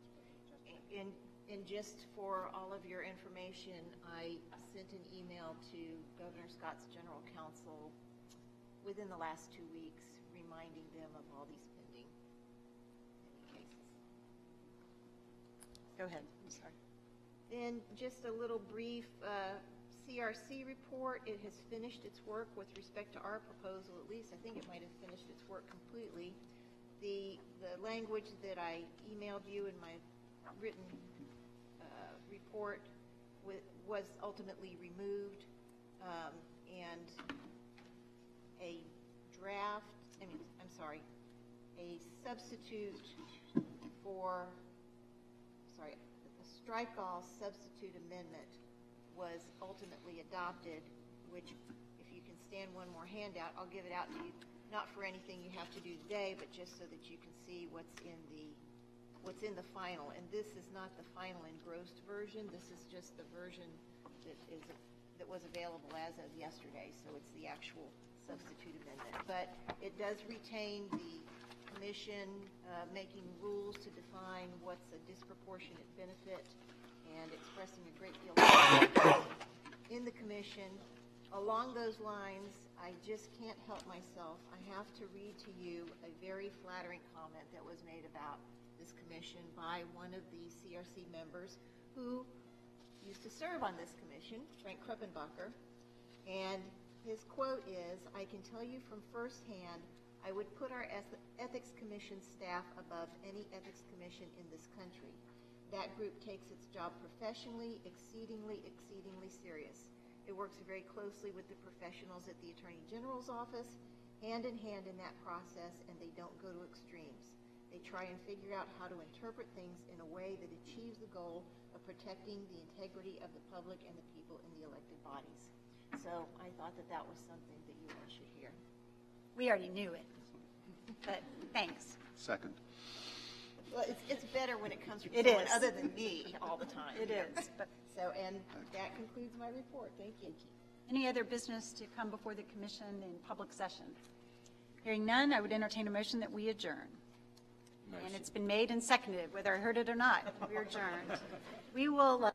And just for all of your information, I sent an email to Governor Scott's general counsel within the last 2 weeks, reminding them of all these pending cases. Go ahead. I'm sorry. Then just a little brief CRC report. It has finished its work with respect to our proposal, at least. I think it might have finished its work completely. The language that I emailed you in my written report was ultimately removed, and a substitute for, a strike-all substitute amendment was ultimately adopted, which, if you can stand one more handout, I'll give it out to you, not for anything you have to do today, but just so that you can see what's in the final. And this is not the final engrossed version. This is just the version that was available as of yesterday. So it's the actual substitute amendment. But it does retain the commission making rules to define what's a disproportionate benefit and expressing a great deal of confidence in the commission. Along those lines, I just can't help myself. I have to read to you a very flattering comment that was made about this commission by one of the CRC members who used to serve on this commission, Frank Kruppenbacher. And his quote is, "I can tell you from firsthand, I would put our Ethics Commission staff above any ethics commission in this country. That group takes its job professionally, exceedingly serious. It works very closely with the professionals at the Attorney General's office hand in hand in that process, and they don't go to extremes. They try and figure out how to interpret things in a way that achieves the goal of protecting the integrity of the public and the people in the elected bodies. So I thought that that was something that you all should hear. We already knew it, but thanks. Second. Well, it's better when it comes from It someone is. other than me all the time. It is, but So, and that concludes my report. Thank you. any other business to come before the commission in public session? Hearing none, I would entertain a motion that we adjourn. And it's been made and seconded, whether I heard it or not. We're adjourned. We will.